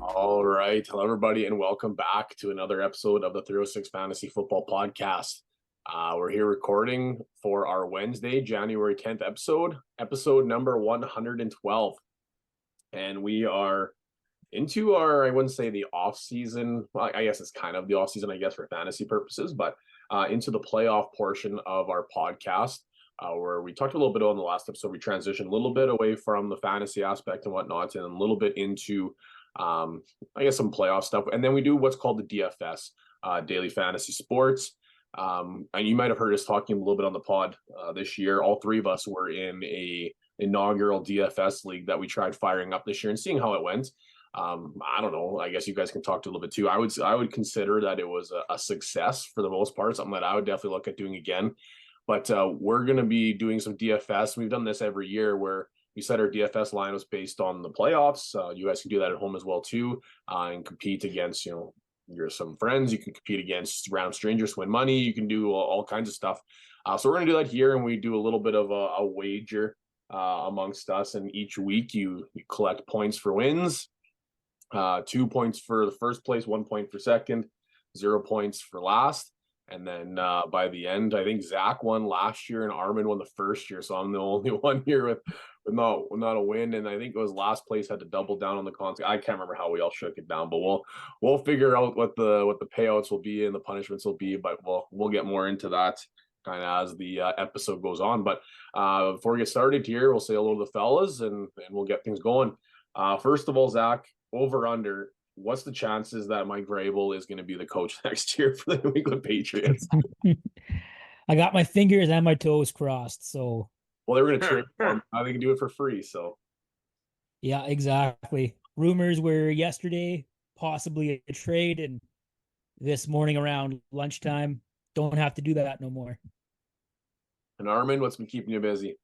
All right. Hello, everybody, and welcome back to another episode of the 306 Fantasy Football Podcast. We're here recording for our Wednesday, January 10th episode number 112. And we are into our, I wouldn't say the off season. Well, I guess it's kind of the off season, I guess, for fantasy purposes, but into the playoff portion of our podcast. Where we talked a little bit on the last episode, we transitioned a little bit away from the fantasy aspect and whatnot, and a little bit into I guess some playoff stuff, and then we do what's called the DFS, daily fantasy sports. And you might have heard us talking a little bit on the pod this year. All three of us were in a inaugural DFS league that we tried firing up this year and seeing how it went. I don't know. I guess you guys can talk to a little bit too. I would consider that it was a success for the most part, something that I would definitely look at doing again. But we're going to be doing some DFS. We've done this every year where we set our DFS line was based on the playoffs. You guys can do that at home as well too, and compete against your some friends. You can compete against random strangers to win money. You can do all kinds of stuff. So we're going to do that here, and we do a little bit of a wager amongst us. And each week you collect points for wins, 2 points for the first place, 1 point for second, 0 points for last. And then by the end, I think Zach won last year and Armin won the first year. So I'm the only one here with not a win. And I think it was last place had to double down on the cons. I can't remember how we all shook it down, but we'll figure out what the payouts will be and the punishments will be. But we'll get more into that kind of as the episode goes on. But before we get started here, we'll say hello to the fellas and we'll get things going. First of all, Zach, over under. What's the chances that Mike Vrabel is going to be the coach next year for the New England Patriots? I got my fingers and my toes crossed. So, well, they were going to trade for him. Now they can do it for free. So, yeah, exactly. Rumors were yesterday, possibly a trade, and this morning around lunchtime, don't have to do that no more. And Armin, what's been keeping you busy?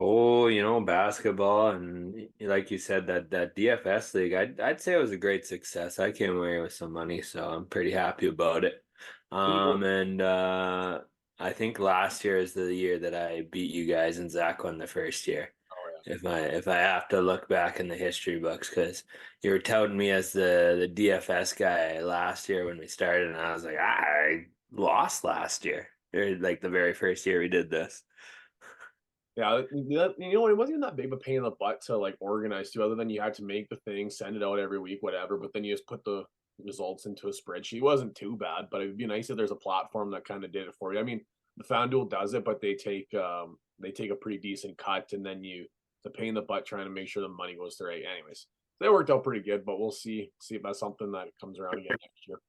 Oh, basketball, and like you said, that DFS league, I'd say it was a great success. I came away with some money, so I'm pretty happy about it. And I think last year is the year that I beat you guys and Zach won the first year. Oh, yeah. If I have to look back in the history books, because you were touting me as the DFS guy last year when we started, and I was like, I lost last year, or like the very first year we did this. Yeah, it wasn't even that big of a pain in the butt to like organize too, other than you had to make the thing, send it out every week, whatever. But then you just put the results into a spreadsheet. It wasn't too bad, but it'd be nice if there's a platform that kind of did it for you. I mean, the FanDuel does it, but they take a pretty decent cut, and then it's a pain in the butt trying to make sure the money goes through. Right? Anyways, they worked out pretty good, but we'll see if that's something that comes around again next year.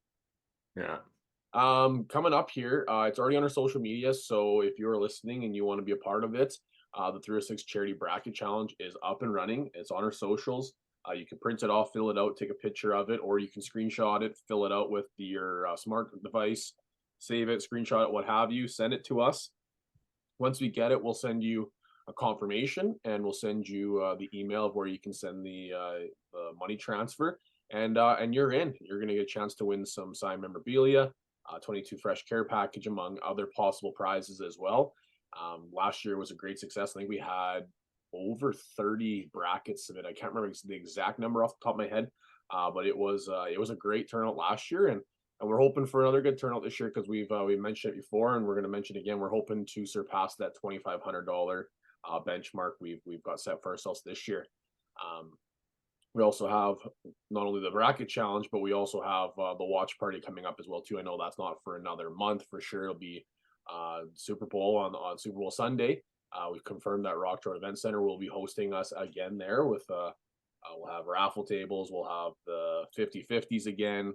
Yeah. Coming up here, it's already on our social media. So if you're listening and you want to be a part of it, the 306 Charity Bracket Challenge is up and running. It's on our socials. You can print it off, fill it out, take a picture of it, or you can screenshot it, fill it out with your smart device, save it, screenshot it, what have you, send it to us. Once we get it, we'll send you a confirmation, and we'll send you the email of where you can send the money transfer, and you're in. You're going to get a chance to win some signed memorabilia, 22 fresh care package, among other possible prizes as well. Last year was a great success. I think we had over 30 brackets submitted. I can't remember the exact number off the top of my head, but it was a great turnout last year, and we're hoping for another good turnout this year because we mentioned it before, and we're going to mention it again. We're hoping to surpass that $2,500 benchmark we've got set for ourselves this year. We also have not only the bracket challenge, but we also have the watch party coming up as well too. I know that's not for another month for sure. It'll be Super Bowl on Super Bowl Sunday. We've confirmed that Rock Trout Events Center will be hosting us again there with we'll have raffle tables, we'll have the 50-50s again,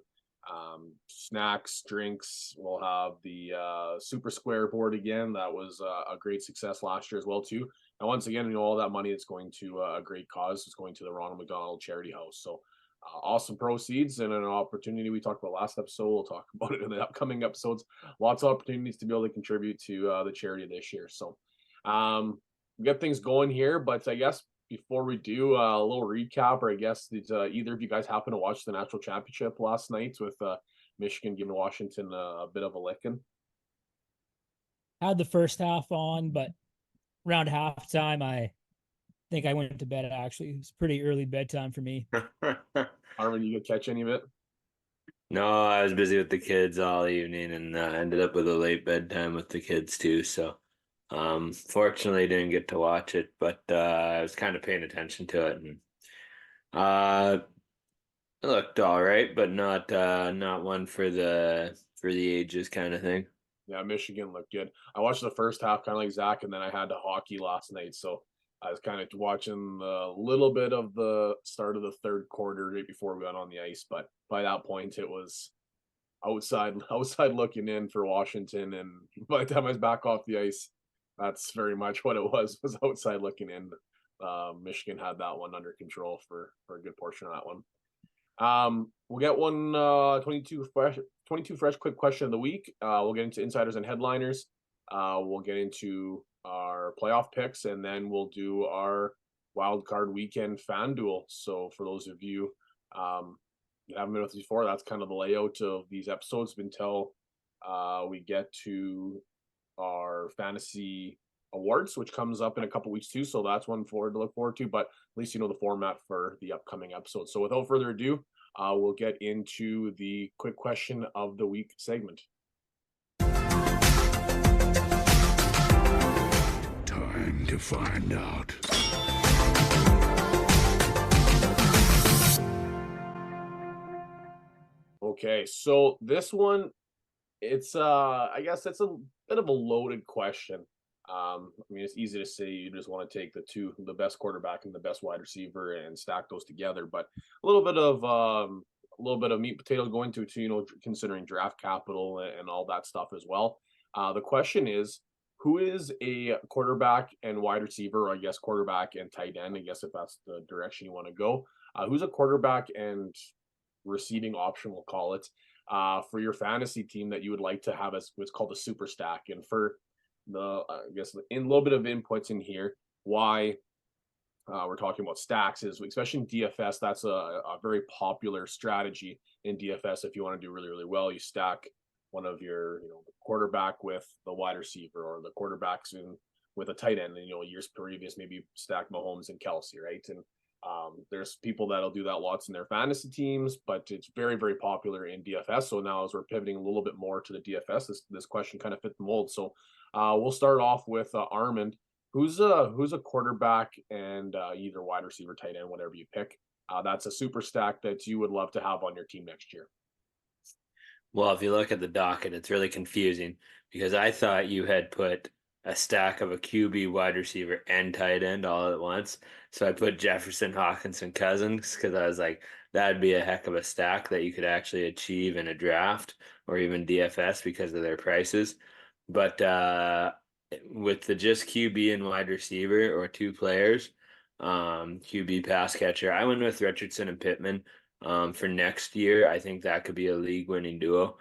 snacks, drinks, we'll have the Super Square board again. That was a great success last year as well too. And once again, all that money is going to a great cause. It's going to the Ronald McDonald Charity House. So awesome proceeds and an opportunity we talked about last episode. We'll talk about it in the upcoming episodes. Lots of opportunities to be able to contribute to the charity this year. So get things going here. But I guess before we do a little recap, or I guess did either of you guys happen to watch the National Championship last night with Michigan giving Washington a bit of a licking? Had the first half on, but around halftime, I think I went to bed. Actually, it was pretty early bedtime for me. Armin, you could catch any of it? No, I was busy with the kids all evening and ended up with a late bedtime with the kids too. So, fortunately, didn't get to watch it, but I was kind of paying attention to it, and it looked all right, but not one for the ages kind of thing. Yeah, Michigan looked good. I watched the first half, kind of like Zach, and then I had the hockey last night, so I was kind of watching a little bit of the start of the third quarter right before we got on the ice. But by that point, it was outside looking in for Washington, and by the time I was back off the ice, that's very much what it was outside looking in. Michigan had that one under control for a good portion of that one. We'll get one 22 fresh quick question of the week. We'll get into insiders and headliners. We'll get into our playoff picks, and then we'll do our wildcard weekend fan duel. So for those of you that haven't been with us before, that's kind of the layout of these episodes until we get to our fantasy awards, which comes up in a couple weeks too. So that's one to look forward to, but at least you know the format for the upcoming episode. So without further ado, we'll get into the quick question of the week segment. Time to find out. Okay, so this one, it's I guess it's a bit of a loaded question. I mean, it's easy to say you just want to take the best quarterback and the best wide receiver and stack those together, but a little bit of meat potato going to considering draft capital and all that stuff as well. The question is, who is a quarterback and wide receiver, or I guess quarterback and tight end, I guess if that's the direction you want to go. Who's a quarterback and receiving option, we'll call it, for your fantasy team that you would like to have as what's called a super stack? And for the I guess in a little bit of inputs in here, why we're talking about stacks is, especially in DFS, that's a very popular strategy in DFS. If you want to do really, really well, you stack one of your the quarterback with the wide receiver, or the quarterbacks with a tight end. And years previous, maybe stack Mahomes and Kelsey, right? And there's people that'll do that lots in their fantasy teams, but it's very, very popular in DFS. So now as we're pivoting a little bit more to the DFS, this question kind of fit the mold. So we'll start off with Armand. Who's a quarterback and either wide receiver, tight end, whatever you pick, that's a super stack that you would love to have on your team next year? Well, if you look at the docket, it's really confusing because I thought you had put a stack of a QB, wide receiver, and tight end all at once. So I put Jefferson, Hawkinson, Cousins, because I was like, that'd be a heck of a stack that you could actually achieve in a draft or even DFS because of their prices. But with the just QB and wide receiver, or two players, QB pass catcher, I went with Richardson and Pittman. For next year, I think that could be a league-winning duo.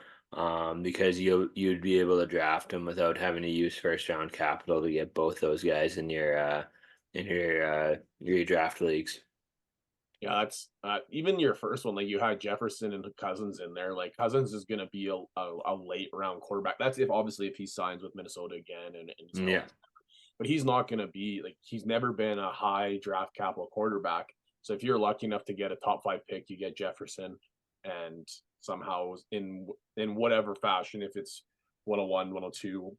Because you'd be able to draft them without having to use first round capital to get both those guys in your draft leagues. Yeah, that's even your first one. Like, you had Jefferson and Cousins in there. Like, Cousins is going to be a late round quarterback. That's if he signs with Minnesota again, and Yeah. But he's not going to be he's never been a high draft capital quarterback. So if you're lucky enough to get a top 5 pick, you get Jefferson, and somehow in whatever fashion, if it's 101, 102,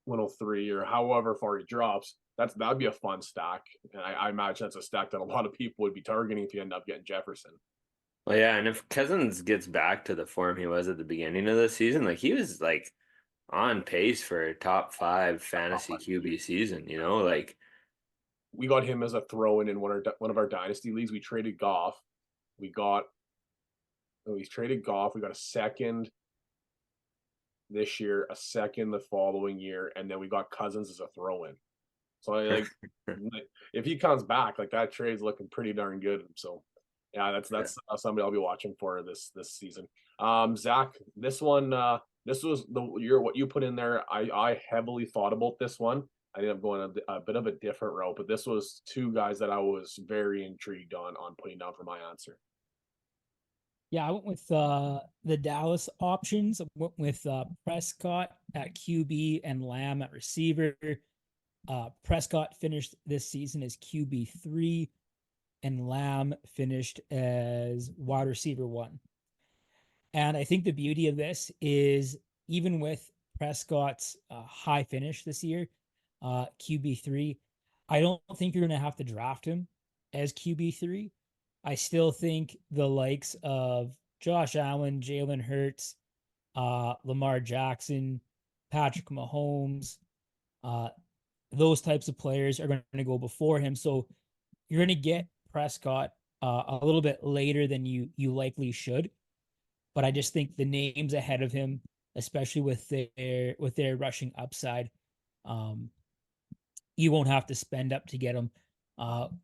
103, or however far he drops, that'd be a fun stack. And I imagine that's a stack that a lot of people would be targeting if you end up getting Jefferson. Well, yeah, and if Cousins gets back to the form he was at the beginning of the season, he was on pace for a top 5 fantasy QB season. We got him as a throw-in in one of our dynasty leagues. We traded Goff. We got a second this year, a second the following year, and then we got Cousins as a throw-in. So if he comes back, that trade's looking pretty darn good. So yeah, that's somebody I'll be watching for this season. Zach, this one, this was what you put in there. I heavily thought about this one. I ended up going a bit of a different route, but this was two guys that I was very intrigued on putting down for my answer. Yeah, I went with the Dallas options. I went with Prescott at QB and Lamb at receiver. Prescott finished this season as QB3. and Lamb finished as wide receiver 1. And I think the beauty of this is even with Prescott's high finish this year, QB3, I don't think you're going to have to draft him as QB3. I still think the likes of Josh Allen, Jalen Hurts, Lamar Jackson, Patrick Mahomes, those types of players are going to go before him. So you're going to get Prescott a little bit later than you likely should. But I just think the names ahead of him, especially with their rushing upside, you won't have to spend up to get him.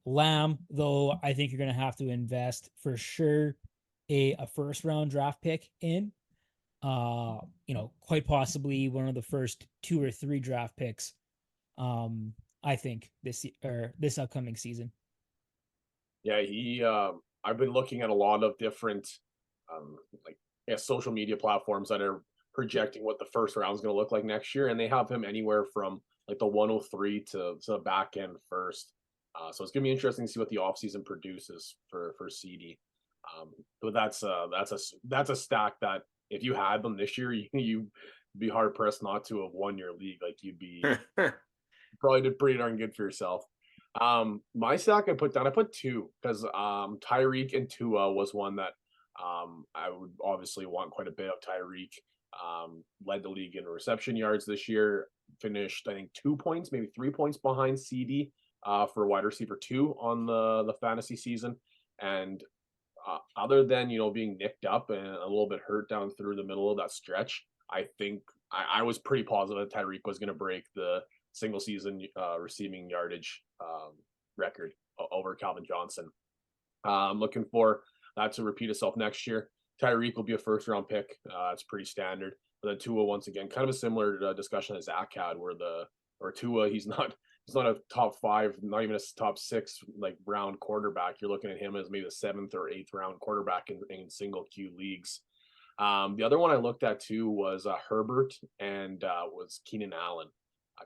Lamb, though, I think you're going to have to invest for sure a first round draft pick in. Quite possibly one of the first 2 or 3 draft picks. I think this upcoming season. Yeah, I've been looking at a lot of different social media platforms that are projecting what the first round is going to look like next year, and they have him anywhere from like the 103 to back end first. So it's going to be interesting to see what the offseason produces for CD. But that's a stack that if you had them this year, you'd be hard pressed not to have won your league. Like you'd be probably did pretty darn good for yourself. My stack I put 2 because Tyreek and Tua was one that I would obviously want quite a bit of. Tyreek led the league in reception yards this year, finished I think 2 points, maybe 3 points behind CD for wide receiver 2 on the fantasy season. And other than being nicked up and a little bit hurt down through the middle of that stretch, I think I was pretty positive that Tyreek was going to break the single season receiving yardage record over Calvin Johnson. I'm looking for that to repeat itself next year. Tyreek will be a first round pick. It's pretty standard. But then Tua, once again, kind of a similar discussion as Zach had, where Tua, he's not a top 5, not even a top 6 like round quarterback. You're looking at him as maybe the 7th or 8th round quarterback in single Q leagues. The other one I looked at too was Herbert and was Keenan Allen.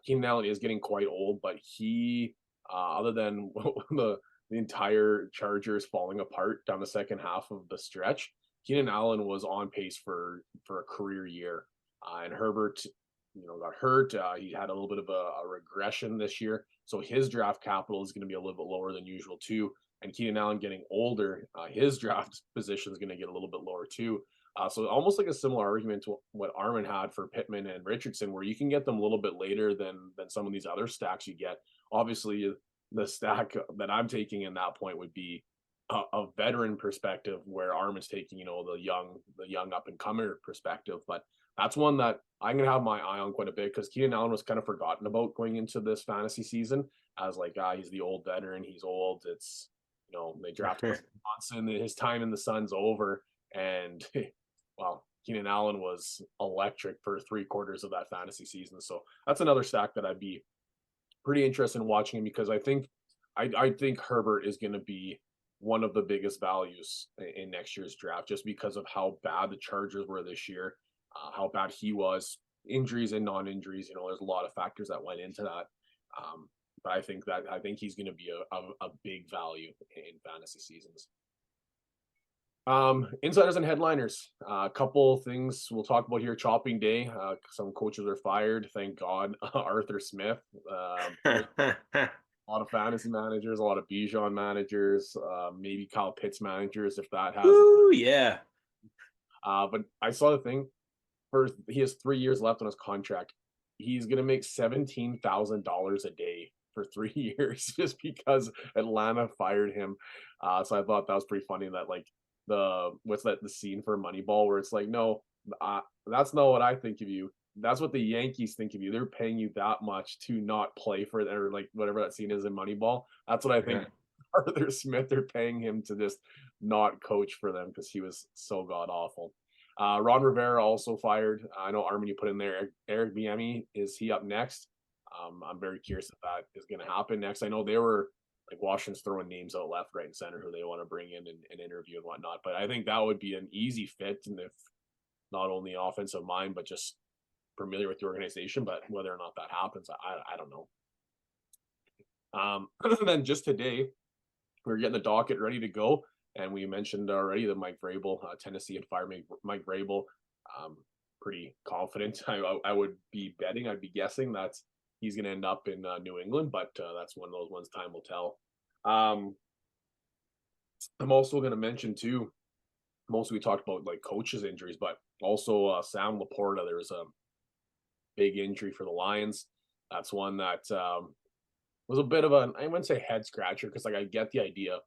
Keenan Allen is getting quite old, but he, other than the entire Chargers falling apart down the second half of the stretch, Keenan Allen was on pace for a career year. And Herbert, got hurt. He had a little bit of a regression this year. So his draft capital is going to be a little bit lower than usual too. And Keenan Allen getting older, his draft position is going to get a little bit lower too. So almost like a similar argument to what Armin had for Pittman and Richardson, where you can get them a little bit later than some of these other stacks you get. Obviously, the stack that I'm taking in that point would be a veteran perspective, where Armin's taking, the young up and comer perspective. But that's one that I'm going to have my eye on quite a bit, because Keenan Allen was kind of forgotten about going into this fantasy season as like, he's the old veteran. He's old. It's, they drafted Johnson. His time in the Sun's over. And well, Keenan Allen was electric for 3/4 of that fantasy season. So that's another stack that I'd be pretty interested in watching him, because I think Herbert is going to be one of the biggest values in next year's draft, just because of how bad the Chargers were this year, how bad he was, injuries and non-injuries. There's a lot of factors that went into that. But I think he's going to be a big value in fantasy seasons. Insiders and headliners. A couple things we'll talk about here. Chopping day. Some coaches are fired. Thank God. Arthur Smith. A lot of fantasy managers, a lot of Bijan managers, maybe Kyle Pitts managers, if that has. Ooh, yeah. But I saw the thing. First, he has 3 years left on his contract. He's gonna make $17,000 a day for 3 years just because Atlanta fired him. So I thought that was pretty funny. That like the scene for Moneyball where it's like, no, that's not what I think of you. That's what the Yankees think of you. They're paying you that much to not play for them, or like whatever that scene is in Moneyball. That's what I think. Yeah. Arthur Smith, they're paying him to just not coach for them because he was so god awful. Ron Rivera also fired. I know, Armin, you put in there Eric Bieniemy. Is he up next? I'm very curious if that is going to happen next. I know they were like Washington's throwing names out left, right, and center who they want to bring in and interview and whatnot. But I think that would be an easy fit, and if not only offensive mind, but just familiar with the organization. But whether or not that happens, I don't know. And then just today, we're getting the docket ready to go. And we mentioned already the Mike Vrabel, Tennessee and fire Mike Vrabel. Pretty confident. I would be betting, I'd be guessing that he's going to end up in New England, but that's one of those ones time will tell. I'm also going to mention too, mostly we talked about like coaches injuries, but also Sam Laporta. There was a big injury for the Lions. That's one that was a bit of a, I wouldn't say head scratcher, because like I get the idea.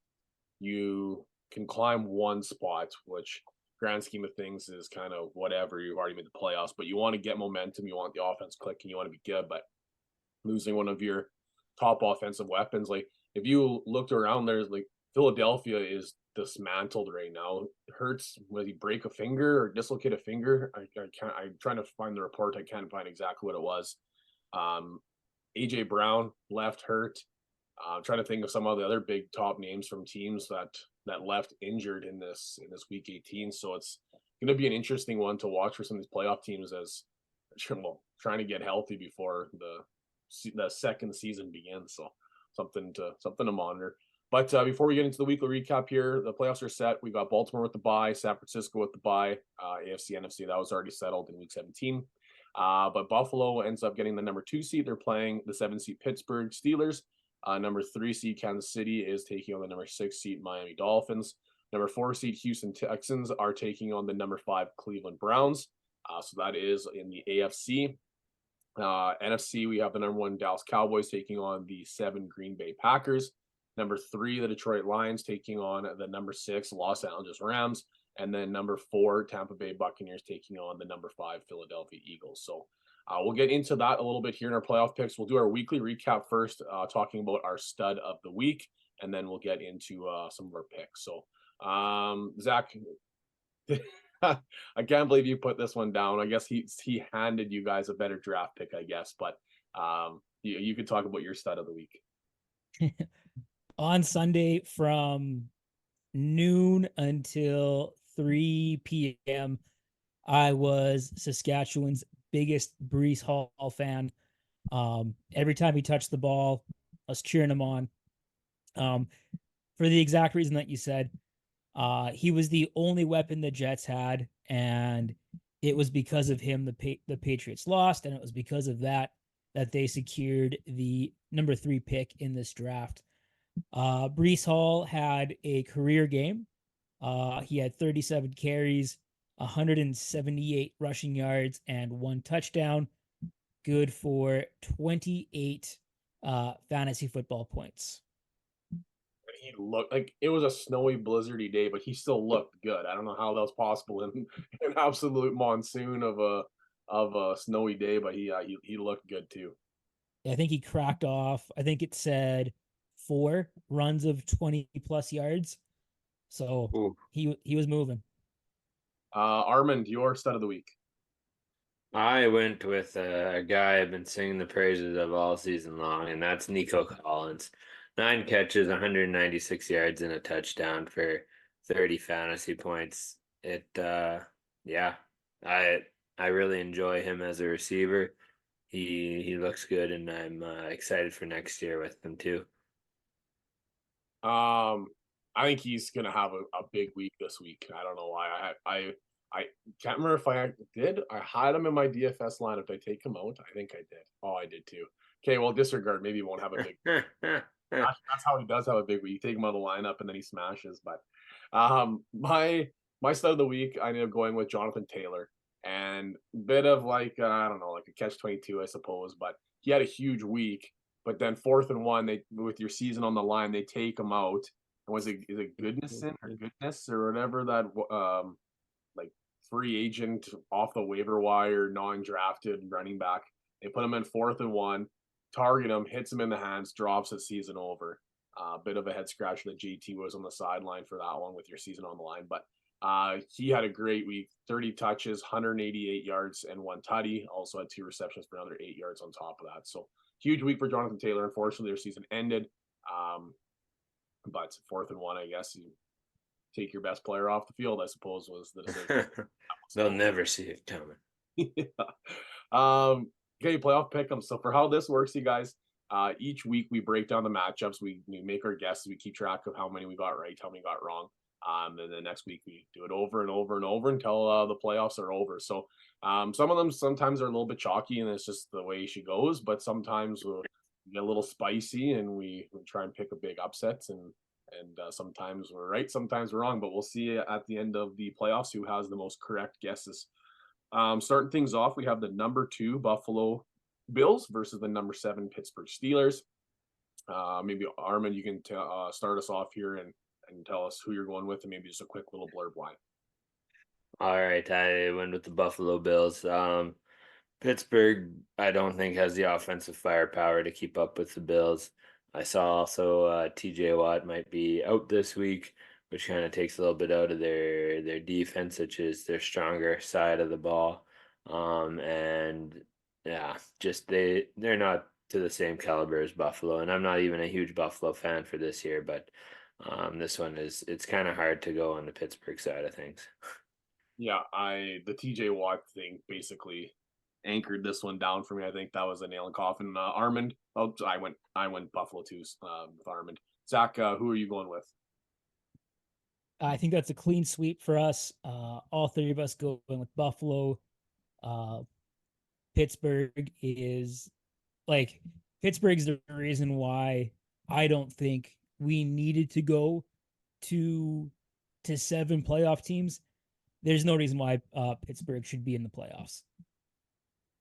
You can climb one spot, which grand scheme of things is kind of whatever. You've already made the playoffs, but you want to get momentum. You want the offense clicking. You want to be good, but losing one of your top offensive weapons, like if you looked around, there's like Philadelphia is dismantled right now. Hurts, whether he break a finger or dislocate a finger, I can't. I'm trying to find the report. I can't find exactly what it was. AJ Brown left hurt. I'm trying to think of some of the other big top names from teams that left injured in this week 18. So it's going to be an interesting one to watch for some of these playoff teams as well, trying to get healthy before the second season begins. So something to monitor. But before we get into the weekly recap here, the playoffs are set. We got Baltimore with the bye, San Francisco with the bye, AFC, NFC, that was already settled in week 17. But Buffalo ends up getting the number 2 seed. They're playing the 7 seed Pittsburgh Steelers. Number 3 seed Kansas City is taking on the number 6 seed Miami Dolphins. Number 4 seed Houston Texans are taking on the number 5 Cleveland Browns. So that is in the AFC. NFC, we have the number 1 Dallas Cowboys taking on the 7 Green Bay Packers. Number 3, the Detroit Lions taking on the number 6 Los Angeles Rams. And then number 4, Tampa Bay Buccaneers taking on the number 5 Philadelphia Eagles. So we'll get into that a little bit here in our playoff picks. We'll do our weekly recap first, talking about our stud of the week, and then we'll get into some of our picks. So, Zach, I can't believe you put this one down. I guess he handed you guys a better draft pick, I guess. But you could talk about your stud of the week. On Sunday from noon until 3 p.m., I was Saskatchewan's biggest Breece Hall fan. Every time he touched the ball, I was cheering him on. For the exact reason that you said, he was the only weapon the Jets had, and it was because of him the Patriots lost, and it was because of that they secured the number 3 pick in this draft. Breece Hall had a career game. He had 37 carries, 178 rushing yards, and 1 touchdown. Good for 28 fantasy football points. He looked like it was a snowy, blizzardy day, but he still looked good. I don't know how that was possible in an absolute monsoon of a snowy day, but he looked good too. I think he cracked off. I think it said 4 runs of 20 plus yards. So Ooh. he was moving. Armand, your stud of the week. I went with a guy I've been singing the praises of all season long, and that's Nico Collins. 9 catches, 196 yards, and a touchdown for 30 fantasy points. I really enjoy him as a receiver. He looks good, and I'm excited for next year with him too. I think he's gonna have a big week this week. I don't know why. I can't remember if I did. I had him in my DFS lineup. Did I take him out? I think I did. Oh, I did too. Okay, well, disregard. Maybe he won't have a big. That's how he does have a big week. You take him out of the lineup and then he smashes. But my stud of the week, I ended up going with Jonathan Taylor, and a bit of like I don't know, like a catch-22, I suppose. But he had a huge week. But then 4th and 1, with your season on the line, they take him out. And is it Goodness or whatever that like free agent off the waiver wire, non-drafted running back. They put him in 4th and 1, target him, hits him in the hands, drops his season over. Bit of a head scratch that JT was on the sideline for that one with your season on the line. But he had a great week, 30 touches, 188 yards, and 1 tutty. Also had 2 receptions for another 8 yards on top of that. So huge week for Jonathan Taylor. Unfortunately, their season ended. But 4th and 1, I guess you take your best player off the field, I suppose, was the decision. They'll never see it coming. Yeah. Okay, playoff pick'em. So for how this works, you guys, Each week we break down the matchups. We make our guesses. We keep track of how many we got right, how many got wrong. And then next week we do it over and over and over until the playoffs are over. So some of them sometimes are a little bit chalky, and it's just the way she goes. But sometimes we'll get a little spicy, and we try and pick a big upsets. And sometimes we're right, sometimes we're wrong. But we'll see at the end of the playoffs who has the most correct guesses. Starting things off, we have the number 2 Buffalo Bills versus the number 7 Pittsburgh Steelers. Maybe Armin, you can start us off here and tell us who you're going with, and maybe just a quick little blurb why. All right, I went with the Buffalo Bills. Pittsburgh, I don't think has the offensive firepower to keep up with the Bills. I saw also TJ Watt might be out this week, which kind of takes a little bit out of their defense, which is their stronger side of the ball. And yeah, just they're not to the same caliber as Buffalo, and I'm not even a huge Buffalo fan for this year, but this one it's kind of hard to go on the Pittsburgh side of things. Yeah, the TJ Watt thing basically anchored this one down for me. I think that was a nail in coffin. Armand, I went Buffalo too with Armand. Zach, who are you going with? I think that's a clean sweep for us. All 3 of us going with Buffalo. Pittsburgh is Pittsburgh's the reason why I don't think we needed to go to 7 playoff teams. There's no reason why Pittsburgh should be in the playoffs.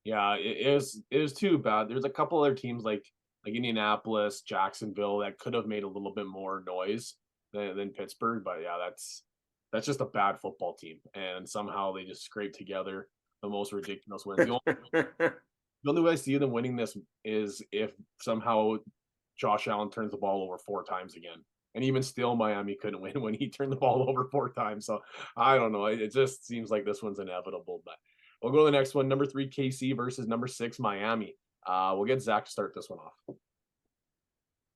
Yeah, it is too bad. There's a couple other teams like Indianapolis, Jacksonville that could have made a little bit more noise than Pittsburgh, but yeah, that's just a bad football team, and somehow they just scrape together the most ridiculous wins. The only way I see them winning this is if somehow Josh Allen turns the ball over 4 times again. And even still, Miami couldn't win when he turned the ball over 4 times. So I don't know. It just seems like this one's inevitable. But we'll go to the next one. Number 3, KC versus number 6, Miami. We'll get Zach to start this one off.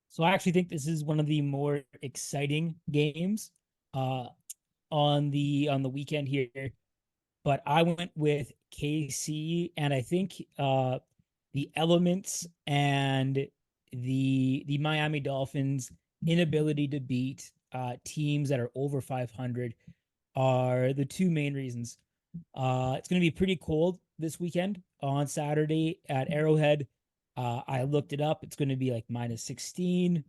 So I actually think this is one of the more exciting games on the weekend here. But I went with KC, and I think the elements and the Miami Dolphins' inability to beat teams that are over 500 are the 2 main reasons. It's going to be pretty cold this weekend on Saturday at Arrowhead. I looked it up. It's going to be like -16.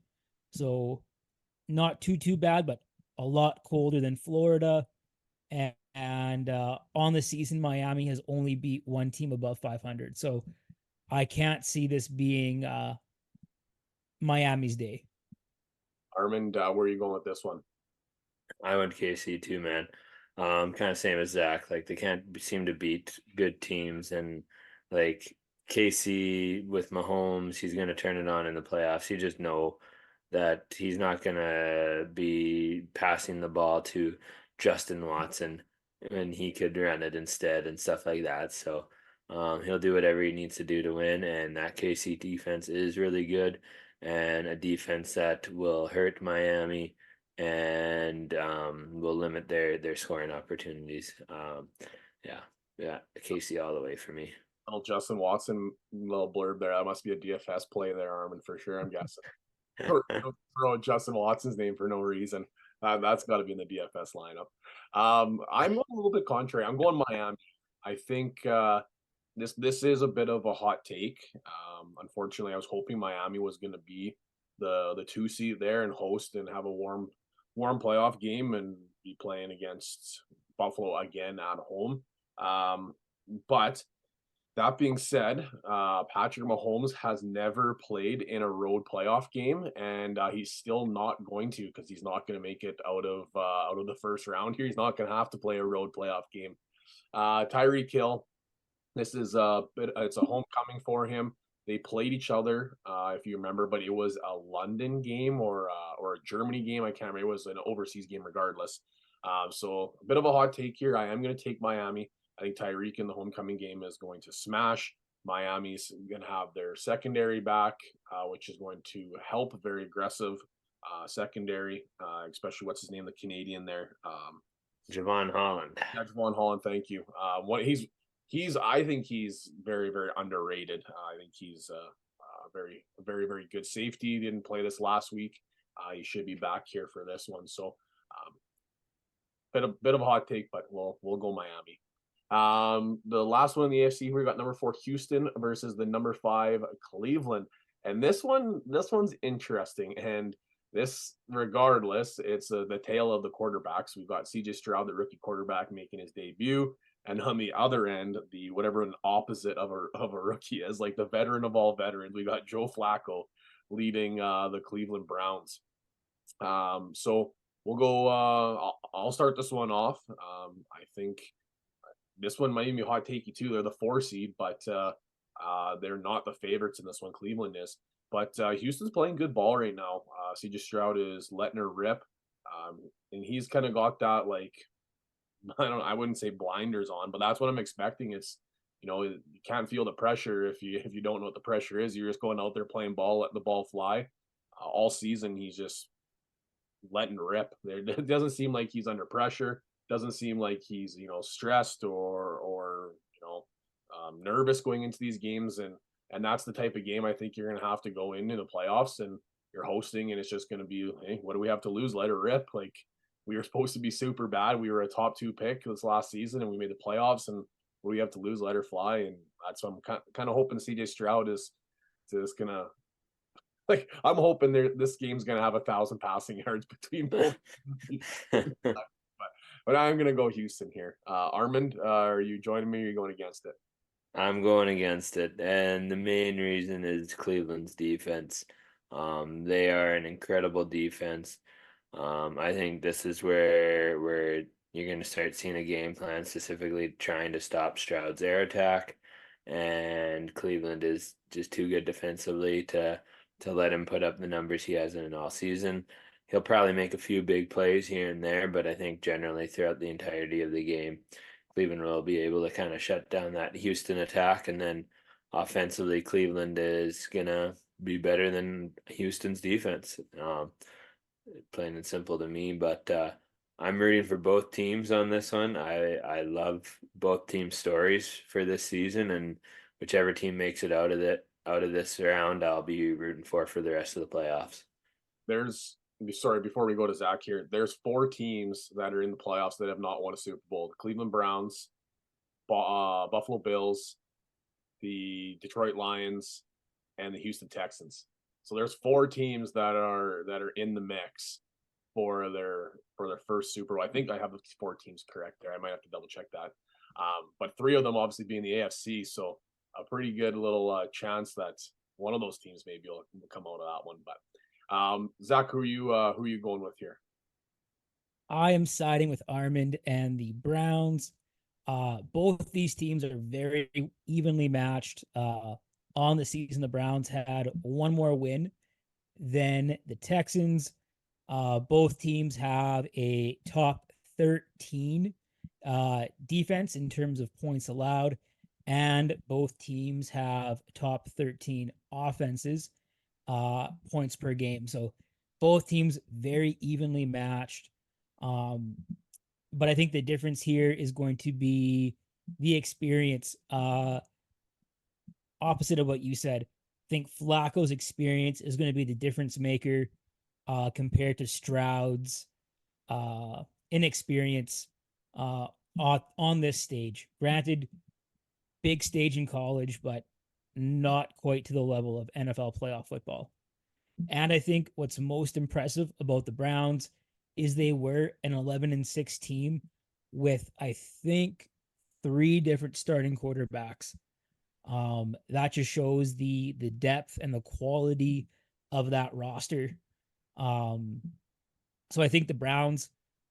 So not too bad, but a lot colder than Florida. And on the season, Miami has only beat 1 team above 500. So I can't see this being Miami's day. Armand, where are you going with this one? I went KC too, man. Kind of same as Zach. Like they can't seem to beat good teams, and like KC with Mahomes, he's gonna turn it on in the playoffs. You just know that he's not gonna be passing the ball to Justin Watson, and he could run it instead and stuff like that. So he'll do whatever he needs to do to win, and that KC defense is really good, and a defense that will hurt Miami and will limit their scoring opportunities. Yeah, KC all the way for me. Little Justin Watson little blurb there. That must be a DFS play there, Armin, for sure, I'm guessing. Throw Justin Watson's name for no reason. That's got to be in the DFS lineup. I'm going a little bit contrary. I'm going Miami. I think this is a bit of a hot take. Unfortunately, I was hoping Miami was going to be the 2 seed there and host and have a warm playoff game and be playing against Buffalo again at home. But that being said, Patrick Mahomes has never played in a road playoff game, and he's still not going to, because he's not going to make it out of the first round here. He's not going to have to play a road playoff game. Tyreek Hill, this is it's a homecoming for him. They played each other, if you remember, but it was a London game or a Germany game. I can't remember. It was an overseas game regardless. So a bit of a hot take here. I am going to take Miami. I think Tyreek in the homecoming game is going to smash. Miami's going to have their secondary back, which is going to help. Very aggressive secondary, especially what's his name, the Canadian there. Javon Holland. Yeah, Javon Holland, thank you. I think he's very, very underrated. I think he's very, very good safety. He didn't play this last week. He should be back here for this one. So, bit of a hot take, but we'll go Miami. The last one in the AFC, we got number 4 Houston versus the number 5 Cleveland, and this one's interesting. And this, regardless, it's the tale of the quarterbacks. We've got CJ Stroud, the rookie quarterback, making his debut, and on the other end, the whatever an opposite of a rookie is, like the veteran of all veterans, we got Joe Flacco leading the Cleveland Browns. So we'll go. I'll start this one off. I think this one might even be hot takey too. They're the 4 seed, but they're not the favorites in this one. Cleveland is, but Houston's playing good ball right now. CJ Stroud is letting her rip, and he's kind of got that, like, I wouldn't say blinders on, but that's what I'm expecting. It's, you can't feel the pressure if you don't know what the pressure is. You're just going out there playing ball, letting the ball fly. All season he's just letting rip. It doesn't seem like he's under pressure. Doesn't seem like he's stressed or nervous going into these games, and that's the type of game I think you're going to have to go into the playoffs, and you're hosting, and it's just going to be, hey, what do we have to lose? Let it rip. Like, we were supposed to be super bad. We were a top 2 pick this last season, and we made the playoffs, and what do we have to lose? Let her fly. And that's what I'm kind of hoping CJ Stroud is just gonna, like, I'm hoping this game's gonna have 1,000 passing yards between both. But I'm gonna go Houston here. Armand, are you joining me, or are you going against it? I'm going against it, and the main reason is Cleveland's defense. They are an incredible defense. I think this is where you're going to start seeing a game plan specifically trying to stop Stroud's air attack, and Cleveland is just too good defensively to let him put up the numbers he has in all season. He'll probably make a few big plays here and there, but I think generally throughout the entirety of the game, Cleveland will be able to kind of shut down that Houston attack, and then offensively, Cleveland is going to be better than Houston's defense. Plain and simple to me, but I'm rooting for both teams on this one. I love both team stories for this season, and whichever team makes it out of this round, I'll be rooting for the rest of the playoffs. Before we go to Zach here, there's 4 teams that are in the playoffs that have not won a Super Bowl: the Cleveland Browns, Buffalo Bills, the Detroit Lions, and the Houston Texans. So there's 4 teams that are in the mix for their first Super Bowl. I think I have the 4 teams correct there. I might have to double check that. But 3 of them obviously being the AFC, so a pretty good little chance that one of those teams maybe will come out of that one. But Zach, who are you going with here? I am siding with Armand and the Browns. Both these teams are very evenly matched. On the season, the Browns had 1 more win than the Texans. Both teams have a top 13 defense in terms of points allowed, and both teams have top 13 offenses, points per game. So both teams very evenly matched. But I think the difference here is going to be the experience. Opposite of what you said, I think Flacco's experience is going to be the difference maker compared to Stroud's inexperience on this stage. Granted, big stage in college, but not quite to the level of NFL playoff football. And I think what's most impressive about the Browns is they were an 11-6 team with, I think, 3 different starting quarterbacks. That just shows the depth and the quality of that roster. So I think the Browns,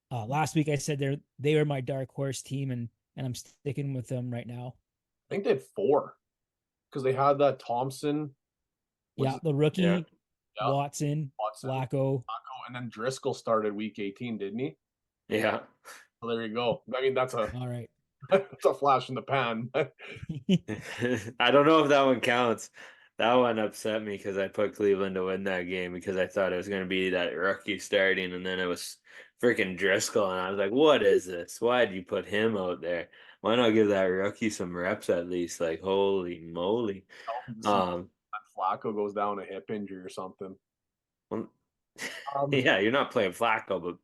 last week I said they were my dark horse team, and I'm sticking with them right now. I think they had 4 because they had that Thompson. The rookie, Watson, Flacco, and then Driscoll started week 18, didn't he? Yeah. So there you go. I mean, that's all right. That's a flash in the pan. I don't know if that one counts. That one upset me because I put Cleveland to win that game because I thought it was going to be that rookie starting, and then it was freaking Driscoll, and I was like, what is this? Why did you put him out there? Why not give that rookie some reps at least? Like, holy moly. Flacco goes down a hip injury or something. Well, Um, yeah, you're not playing Flacco, but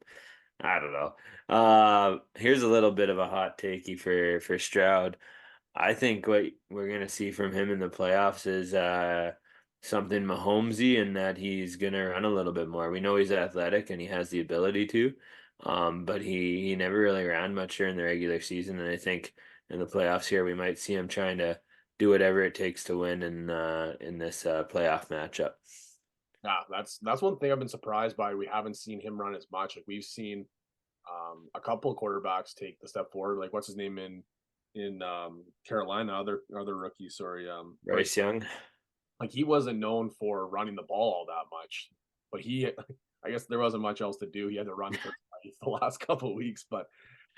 I don't know. Here's a little bit of a hot takey for Stroud. I think what we're gonna see from him in the playoffs is something Mahomesy, in that he's gonna run a little bit more. We know he's athletic and he has the ability to, but he never really ran much during the regular season, and I think in the playoffs here we might see him trying to do whatever it takes to win in this playoff matchup. Yeah, that's one thing I've been surprised by. We haven't seen him run as much. Like we've seen a couple of quarterbacks take the step forward. Like what's his name in Carolina, other rookie, sorry, Bryce Young. like he wasn't known for running the ball all that much, but he I guess there wasn't much else to do. He had to run for the last couple of weeks, but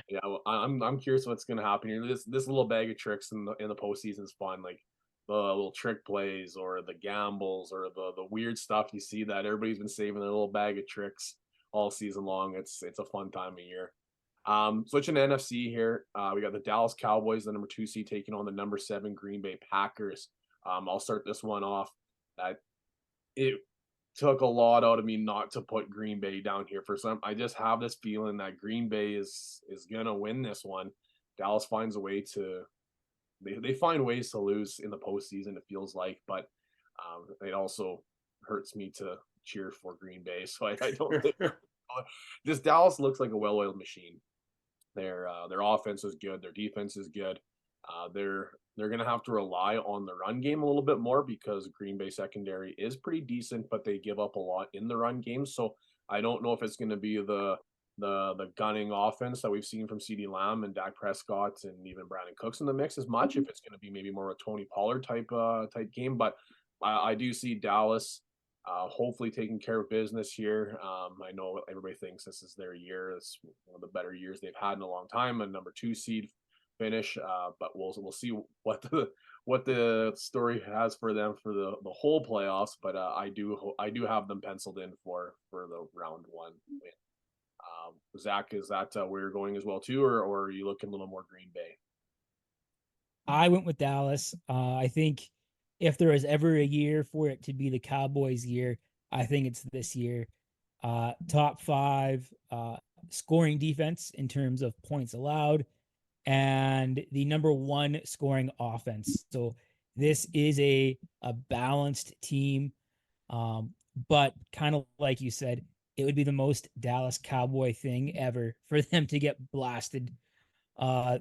yeah, well, I'm curious what's going to happen here. This little bag of tricks in the postseason is fun, like the little trick plays or the gambles or the weird stuff you see that everybody's been saving their little bag of tricks all season long. It's a fun time of year. Switching to NFC here, we got the Dallas Cowboys, the number 2 seed, taking on the number 7 Green Bay Packers. I'll start this one off. It took a lot out of me not to put Green Bay down here for some. I just have this feeling that Green Bay is gonna win this one. Dallas finds a way to they find ways to lose in the postseason, it feels like, but it also hurts me to cheer for Green Bay. So I don't think this Dallas looks like a well-oiled machine. Their offense is good, their defense is good. They're going to have to rely on the run game a little bit more because Green Bay secondary is pretty decent, but they give up a lot in the run game. So I don't know if it's going to be the gunning offense that we've seen from CeeDee Lamb and Dak Prescott and even Brandon Cooks in the mix as much. If it's going to be maybe more of a Tony Pollard type game, but I do see Dallas hopefully taking care of business here. I know everybody thinks this is their year. It's one of the better years they've had in a long time. A number 2 seed finish, but we'll see what the story has for them for the whole playoffs. But I do have them penciled in for the round 1 win. Zach, is that where you're going as well too, or are you looking a little more Green Bay? I went with Dallas. I think if there is ever a year for it to be the Cowboys' year, I think it's this year. Top 5 scoring defense in terms of points allowed, and the number 1 scoring offense. So this is a balanced team, but kind of like you said, it would be the most Dallas Cowboy thing ever for them to get blasted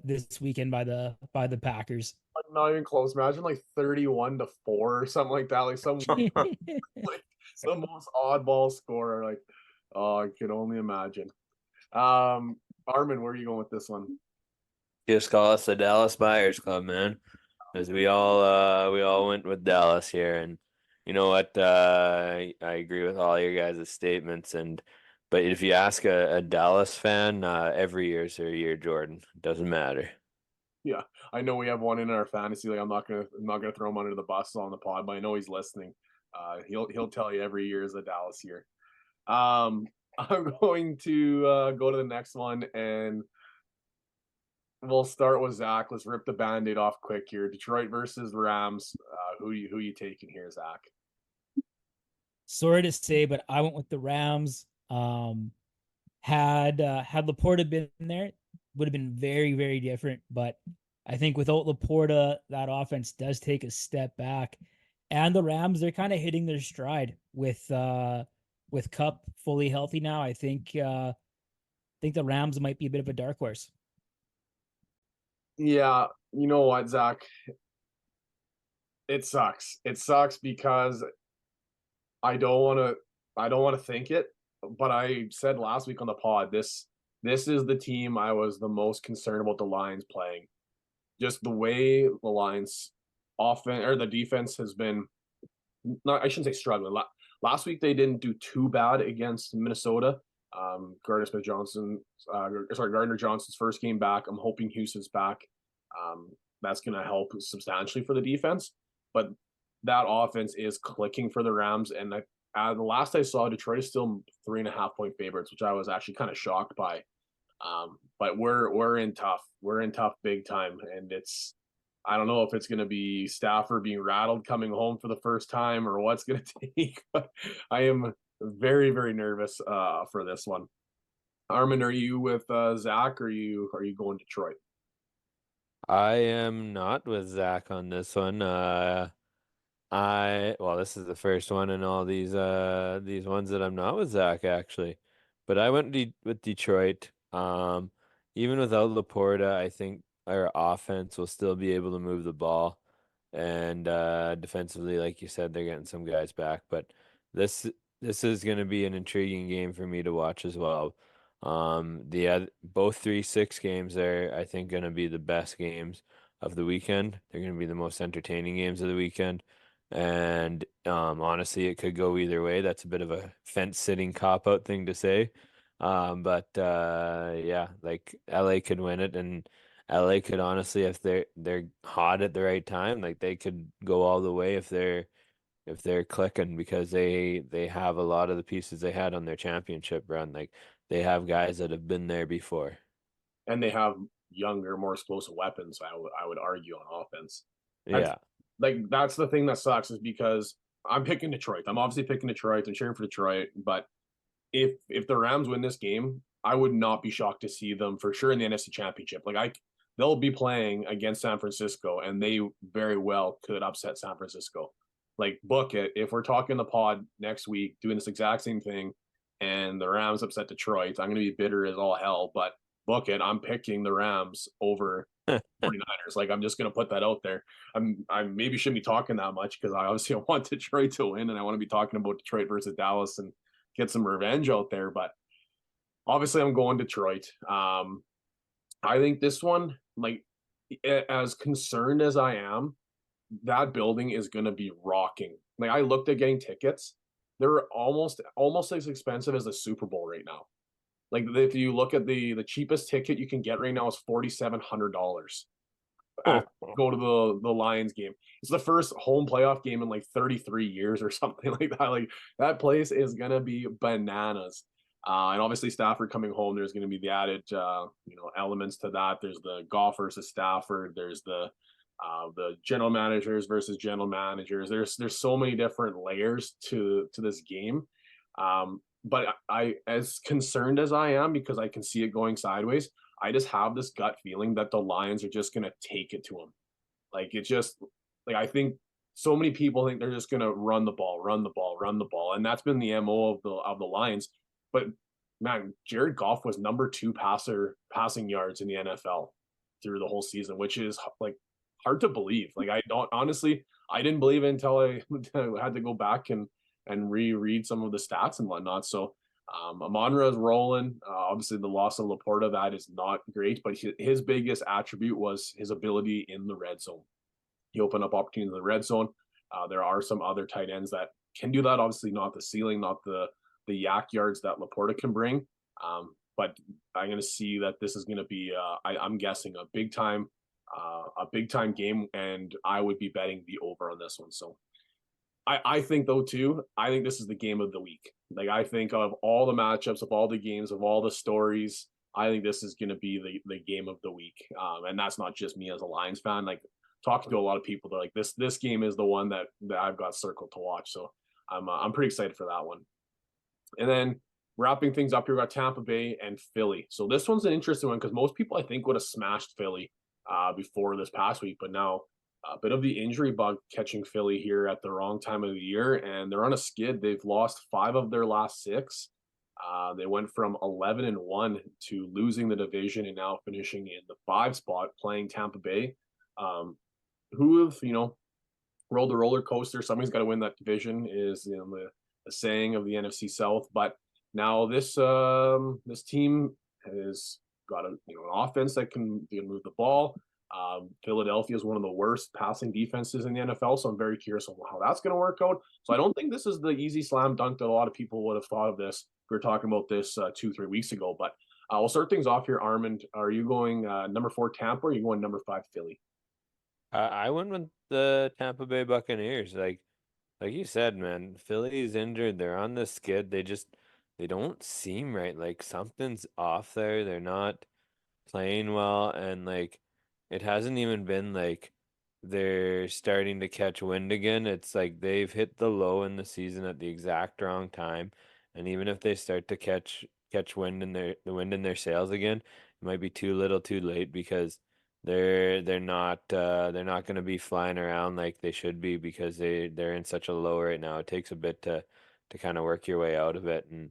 this weekend by the Packers. Not even close. Imagine like 31-4 or something like that. Like some like the most oddball scorer. Like, oh, I can only imagine. Armin, where are you going with this one? Just call us the Dallas Buyers Club, man, because we all went with Dallas here, and you know what? I agree with all your guys' statements, but if you ask a Dallas fan, every year's their year, Jordan. Doesn't matter. Yeah, I know we have one in our fantasy. Like I'm not gonna throw him under the bus on the pod, but I know he's listening. He'll tell you every year is a Dallas year. I'm going to go to the next one, and we'll start with Zach. Let's rip the Band-Aid off quick here. Detroit versus Rams. Who you taking here, Zach? Sorry to say, but I went with the Rams. Had Laporta been there, would have been very, very different. But I think without Laporta, that offense does take a step back. And the Rams, they're kind of hitting their stride with Kupp fully healthy now. I think the Rams might be a bit of a dark horse. Yeah, you know what, Zach? It sucks. It sucks because I don't want to think it, but I said last week on the pod, this is the team I was the most concerned about the Lions playing. Just the way the Lions offense or the defense has been, I shouldn't say struggling. Last week they didn't do too bad against Minnesota. Gardner Johnson's first game back. I'm hoping Houston's back. That's going to help substantially for the defense. But that offense is clicking for the Rams. And the last I saw, Detroit is still 3.5-point favorites, which I was actually kind of shocked by. But we're in tough. We're in tough big time, and it's I don't know if it's going to be Stafford being rattled coming home for the first time or what's going to take, but I am very, very nervous for this one. Armin, are you with Zach, or are you going Detroit? I am not with Zach on this one. This is the first one in all these ones that I'm not with Zach actually. But I went with Detroit. Even without Laporta, I think our offense will still be able to move the ball. And defensively, like you said, they're getting some guys back. But this this is going to be an intriguing game for me to watch as well. Both 3-6 games are, I think, going to be the best games of the weekend. They're going to be the most entertaining games of the weekend. And honestly, it could go either way. That's a bit of a fence sitting cop out thing to say. But yeah, like LA could win it, and LA could honestly, if they're hot at the right time, like they could go all the way if they're clicking, because they have a lot of the pieces they had on their championship run. Like they have guys that have been there before. And they have younger, more explosive weapons. I would argue on offense. That's, Yeah. that's the thing that sucks, is because I'm picking Detroit. I'm obviously picking Detroit and cheering for Detroit, but if the Rams win this game, I would not be shocked to see them for sure in the NFC Championship. They'll be playing against San Francisco, and they very well could upset San Francisco. Like, book it. If we're talking the pod next week, doing this exact same thing, and the Rams upset Detroit, I'm going to be bitter as all hell. But book it. I'm picking the Rams over 49ers. Like, I'm just going to put that out there. I maybe shouldn't be talking that much, because I obviously want Detroit to win, and I want to be talking about Detroit versus Dallas and get some revenge out there. But obviously, I'm going Detroit. I think this one, like, as concerned as I am, that building is going to be rocking. Like, I looked at getting tickets; they're almost as expensive as the Super Bowl right now. Like, if you look at the cheapest ticket you can get right now is $4,700. Go to the Lions game. It's the first home playoff game in like 33 years or something like that. Like, that place is gonna be bananas. And obviously Stafford coming home, there's gonna be the added elements to that. There's the golf versus Stafford. There's the general managers versus general managers. There's so many different layers to this game. But I, as concerned as I am, because I can see it going sideways, I just have this gut feeling that the Lions are just going to take it to them. Like, it's just like, I think so many people think they're just going to run the ball, run the ball, run the ball, and that's been the MO of the Lions. But man, Jared Goff was number 2 passing yards in the NFL through the whole season, which is like hard to believe. Like, I didn't believe it until I had to go back and reread some of the stats and whatnot. So Amon-Ra is rolling. Obviously, the loss of Laporta, that is not great, but his biggest attribute was his ability in the red zone. He opened up opportunities in the red zone. There are some other tight ends that can do that. Obviously, not the ceiling, not the yak yards that Laporta can bring. But I'm going to see that this is going to be, I'm guessing, a big time game, and I would be betting the over on this one. So I think, though, too, I think this is the game of the week. Like, I think of all the matchups, of all the games, of all the stories, I think this is going to be the game of the week. And that's not just me as a Lions fan. Like, talking to a lot of people, they're like, this game is the one that I've got circled to watch. So I'm pretty excited for that one. And then wrapping things up here, we got Tampa Bay and Philly. So this one's an interesting one, because most people, I think, would have smashed Philly before this past week, but now a bit of the injury bug catching Philly here at the wrong time of the year, and they're on a skid. They've lost 5 of their last 6. They went from 11-1 to losing the division and now finishing in the 5 spot, playing Tampa Bay, who have rolled the roller coaster. Somebody's got to win that division, is the saying of the NFC South. But now this team has got an offense that can move the ball. Philadelphia is one of the worst passing defenses in the NFL, so I'm very curious on how that's going to work out. So I don't think this is the easy slam dunk that a lot of people would have thought of this. We were talking about this 2-3 weeks ago, but we'll start things off here. Armand, are you going number 4 Tampa, or are you going number 5 Philly? I went with the Tampa Bay Buccaneers. Like you said, man, Philly's injured. They're on the skid. They don't seem right. Like something's off there. They're not playing well, and like it hasn't even been like they're starting to catch wind again. It's like they've hit the low in the season at the exact wrong time. And even if they start to catch wind in the wind in their sails again, it might be too little too late, because they're not going to be flying around like they should be, because they're in such a low right now. It takes a bit to kind of work your way out of it, and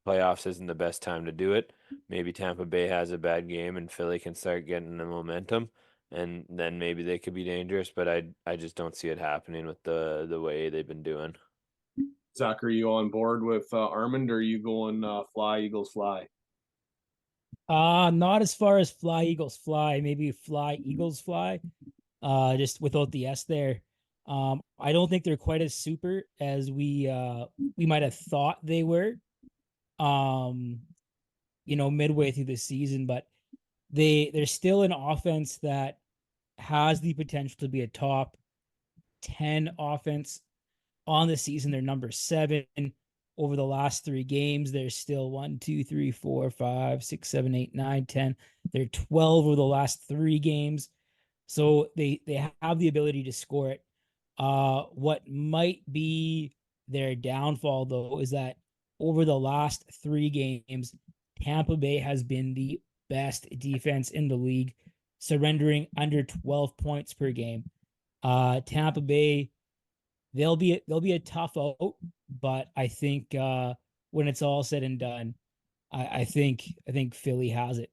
playoffs isn't the best time to do it. Maybe Tampa Bay has a bad game and Philly can start getting the momentum, and then maybe they could be dangerous, but I just don't see it happening with the way they've been doing. Zach, are you on board with Armand, or are you going fly, Eagles, fly? Not as far as fly, Eagles, fly. Maybe fly, Eagles, fly. Just without the S there. I don't think they're quite as super as we might have thought they were. Midway through the season, but they're still an offense that has the potential to be a top 10 offense on the season. They're number 7 over the last 3 games. They're still 1, 2, 3, 4, 5, 6, 7, 8, 9, 10. They're 12 over the last 3 games. So they have the ability to score it. What might be their downfall, though, is that over the last 3 games, Tampa Bay has been the best defense in the league, surrendering under 12 points per game. Tampa Bay, they'll be a tough out, but I think when it's all said and done, I think Philly has it.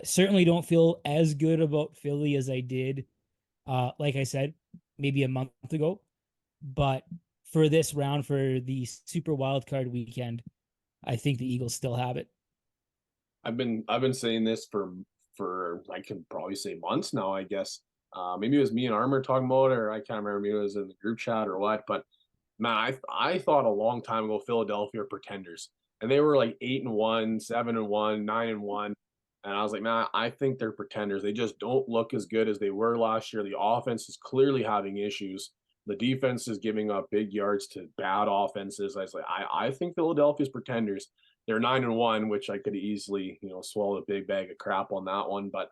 Certainly don't feel as good about Philly as I did, like I said, maybe a month ago. But for this round, for the Super Wildcard weekend, I think the Eagles still have it. I've been saying this for I can probably say months now, I guess. Maybe it was me and Armor talking about it, or I can't remember. Maybe it was in the group chat or what. But man, I thought a long time ago Philadelphia are pretenders, and they were like 8-1, 7-1, 9-1, and I was like, man, I think they're pretenders. They just don't look as good as they were last year. The offense is clearly having issues. The defense is giving up big yards to bad offenses. I was like, I think Philadelphia's pretenders. They're 9-1, which I could easily, swallow a big bag of crap on that one. But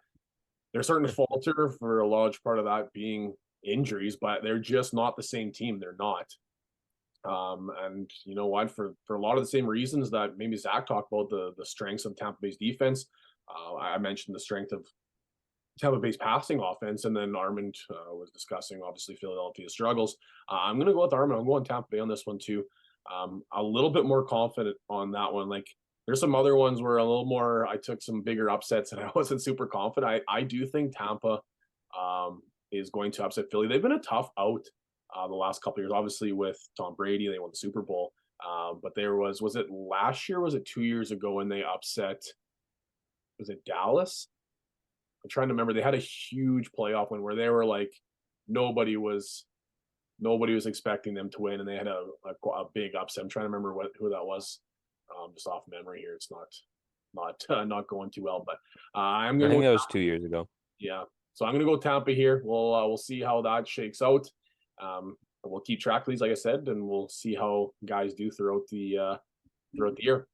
they're starting to falter, for a large part of that being injuries, but they're just not the same team. They're not. And you know what? For a lot of the same reasons that maybe Zach talked about, the strengths of Tampa Bay's defense. I mentioned the strength of Tampa Bay's passing offense, and then Armand was discussing obviously Philadelphia's struggles. I'm going to go with Armand. I'm going Tampa Bay on this one too. A little bit more confident on that one. Like, there's some other ones where a little more, I took some bigger upsets and I wasn't super confident. I do think Tampa is going to upset Philly. They've been a tough out the last couple of years. Obviously with Tom Brady, they won the Super Bowl. But there was it last year? Was it 2 years ago when they upset, was it Dallas? I'm trying to remember. They had a huge playoff win where they were like, nobody was expecting them to win, and they had a big upset. I'm trying to remember who that was. Just off memory here, it's not going too well. But I think that was 2 years ago. Yeah, so I'm gonna go Tampa here. We'll see how that shakes out. We'll keep track of these, like I said, and we'll see how guys do throughout the year.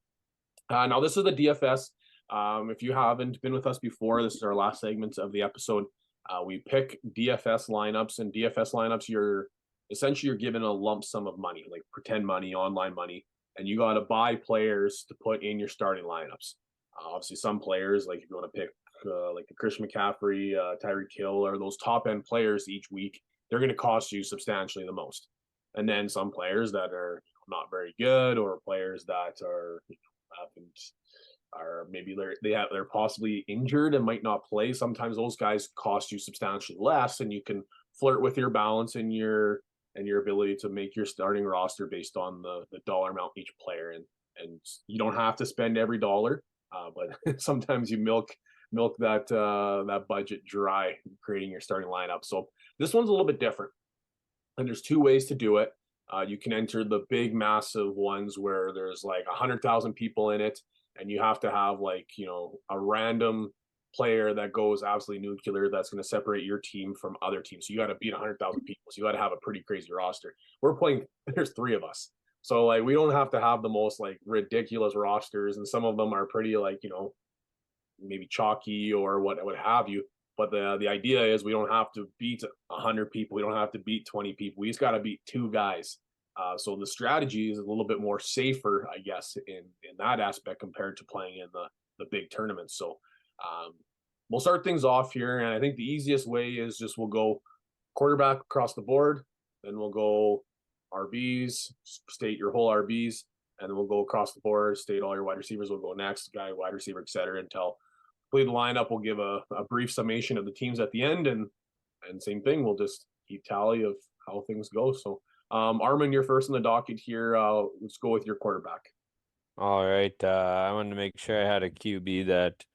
Now this is the DFS. If you haven't been with us before, this is our last segment of the episode. We pick DFS lineups, and DFS lineups, you're given a lump sum of money, like pretend money, online money, and you got to buy players to put in your starting lineups. Obviously, some players, like if you want to pick like the Christian McCaffrey, Tyreek Hill, or those top end players each week, they're going to cost you substantially the most. And then some players that are not very good, or players that are maybe they're possibly injured and might not play. Sometimes those guys cost you substantially less, and you can flirt with your balance and your ability to make your starting roster based on the dollar amount each player. And you don't have to spend every dollar, but sometimes you milk that budget dry creating your starting lineup. So this one's a little bit different, and there's 2 ways to do it. You can enter the big massive ones where there's like 100,000 people in it, and you have to have like, a random player that goes absolutely nuclear that's going to separate your team from other teams. So you got to beat 100,000 people. So you got to have a pretty crazy roster. We're playing, there's 3 of us. So like, we don't have to have the most like ridiculous rosters, and some of them are pretty like, maybe chalky or what have you. But the idea is we don't have to beat 100 people. We don't have to beat 20 people. We just got to beat 2 guys. So the strategy is a little bit more safer, I guess, in that aspect compared to playing in the big tournaments. So we'll start things off here, and I think the easiest way is just we'll go quarterback across the board, then we'll go RBs, state your whole RBs, and then we'll go across the board, state all your wide receivers. We'll go next guy, wide receiver, etc. Until complete the lineup. We'll give a brief summation of the teams at the end, and same thing. We'll just keep tally of how things go. So, Armin, you're first in the docket here. Let's go with your quarterback. All right. I wanted to make sure I had a QB that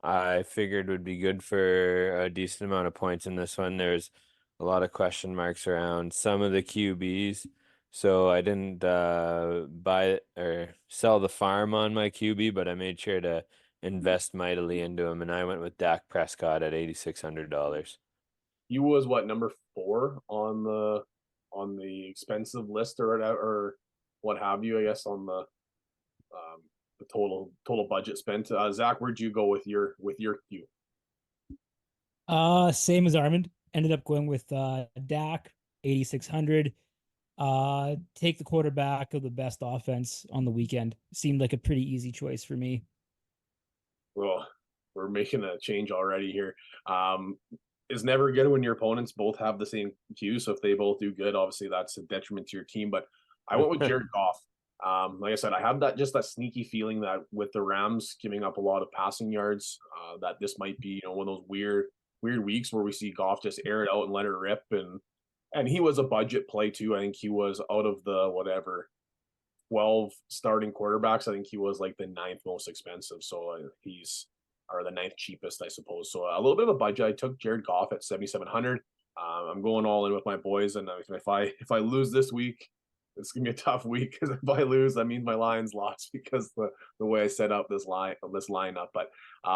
I figured would be good for a decent amount of points in this one. There's a lot of question marks around some of the QBs. So I didn't buy or sell the farm on my QB, but I made sure to invest mightily into him, and I went with Dak Prescott at $8,600. You was what, number 4 on the expensive list or what have you, I guess, on the total budget spent. Zach, where'd you go with your Q? Same as Armand. Ended up going with Dak, 8,600. Take the quarterback of the best offense on the weekend. Seemed like a pretty easy choice for me. Well, we're making a change already here. It's never good when your opponents both have the same Q. So if they both do good, obviously that's a detriment to your team. But I went with Jared Goff. Like I said, I have that sneaky feeling that with the Rams giving up a lot of passing yards, that this might be, one of those weird weeks where we see Goff just air it out and let it rip. And he was a budget play too. I think he was out of the 12 starting quarterbacks. I think he was like the 9th most expensive. So he's or the 9th cheapest, I suppose. So a little bit of a budget. I took Jared Goff at 7,700. I'm going all in with my boys, and if I lose this week, it's gonna be a tough week, because if I lose, that means my Lions lost because the way I set up this lineup. But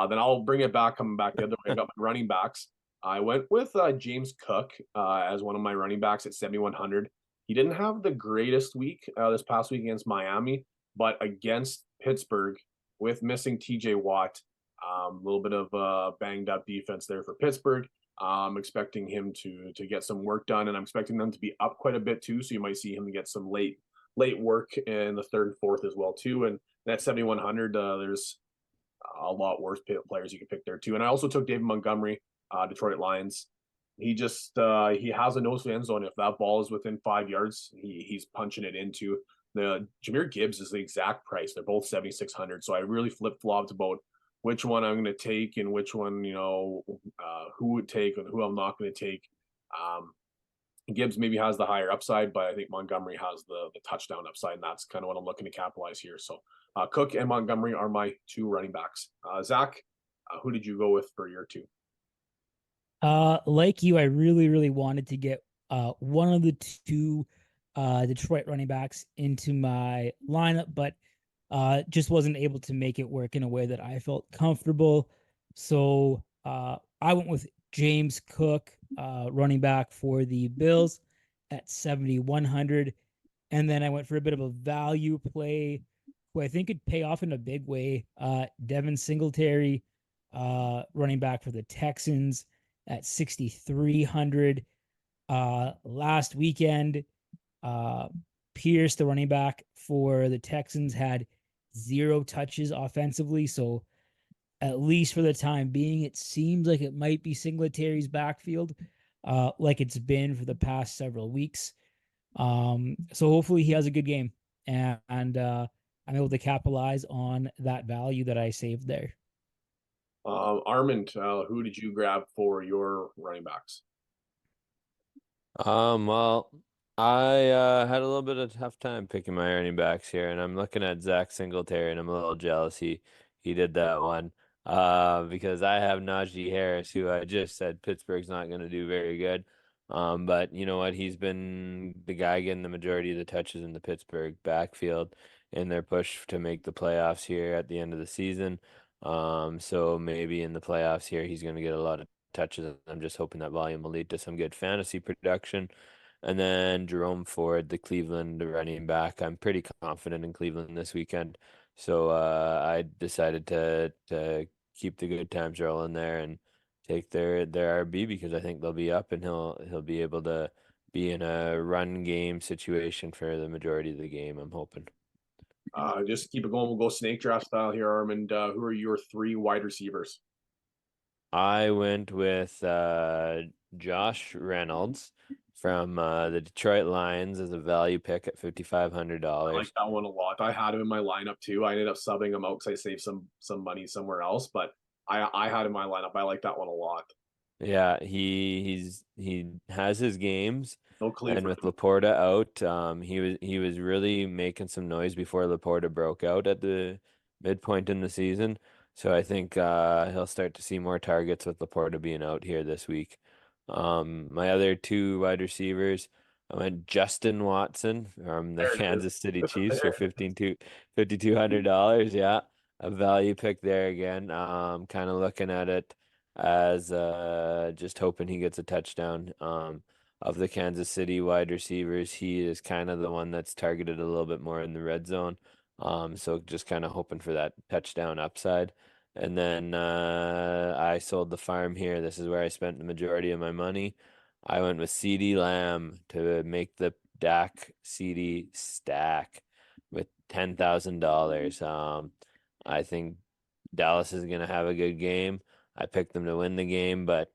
then I'll bring it back, coming back the other way. I got my running backs. I went with James Cook as one of my running backs at 7,100. He didn't have the greatest week this past week against Miami, but against Pittsburgh, with missing TJ Watt, a little bit of banged up defense there for Pittsburgh. I'm expecting him to get some work done, and I'm expecting them to be up quite a bit too. So you might see him get some late work in the 3rd and 4th as well too. And at 7,100, there's a lot worse players you can pick there too. And I also took David Montgomery, Detroit Lions. He just he has a nose for the end zone. If that ball is within 5 yards, he's punching it into. The Jahmyr Gibbs is the exact price. They're both 7,600. So I really flip-flopped about which one I'm going to take and which one, who would take and who I'm not going to take. Gibbs maybe has the higher upside, but I think Montgomery has the touchdown upside, and that's kind of what I'm looking to capitalize here. So Cook and Montgomery are my 2 running backs. Zach, who did you go with for your 2? Like you, I really, really wanted to get one of the 2 Detroit running backs into my lineup, but just wasn't able to make it work in a way that I felt comfortable. So I went with James Cook, running back for the Bills, at 7,100. And then I went for a bit of a value play who I think could pay off in a big way. Devin Singletary, running back for the Texans, at 6,300. Last weekend, Pierce, the running back for the Texans, had 0 touches offensively. So at least for the time being, it seems like it might be Singletary's backfield, like it's been for the past several weeks. So hopefully he has a good game, and I'm able to capitalize on that value that I saved there. Armand, who did you grab for your running backs? Well, I had a little bit of a tough time picking my running backs here, and I'm looking at Zach Singletary, and I'm a little jealous he did that one. Because I have Najee Harris, who I just said Pittsburgh's not going to do very good. But you know what? He's been the guy getting the majority of the touches in the Pittsburgh backfield in their push to make the playoffs here at the end of the season. So maybe in the playoffs here, he's going to get a lot of touches. I'm just hoping that volume will lead to some good fantasy production. And then Jerome Ford, the Cleveland running back. I'm pretty confident in Cleveland this weekend. So I decided to keep the good times rolling there and take their RB because I think they'll be up and he'll be able to be in a run game situation for the majority of the game, I'm hoping. Just keep it going. We'll go snake draft style here, Armand. Who are your 3 wide receivers? I went with Josh Reynolds from the Detroit Lions as a value pick at $5,500. I like that one a lot. I had him in my lineup too. I ended up subbing him out because I saved some money somewhere else, but I had him in my lineup. I like that one a lot. Yeah, he has his games, No clue and for with him. Laporta out, he was really making some noise before Laporta broke out at the midpoint in the season. So I think he'll start to see more targets with Laporta being out here this week. My other 2 wide receivers, I went Justin Watson from the There it is. Kansas City Chiefs for There. $5,200. Yeah, a value pick there again. Kind of looking at it as just hoping he gets a touchdown. Of the Kansas City wide receivers, he is kind of the one that's targeted a little bit more in the red zone. So just kind of hoping for that touchdown upside. And then I sold the farm here. This is where I spent the majority of my money. I went with CD Lamb to make the Dak CD stack with $10,000. I think Dallas is gonna have a good game. I picked them to win the game, but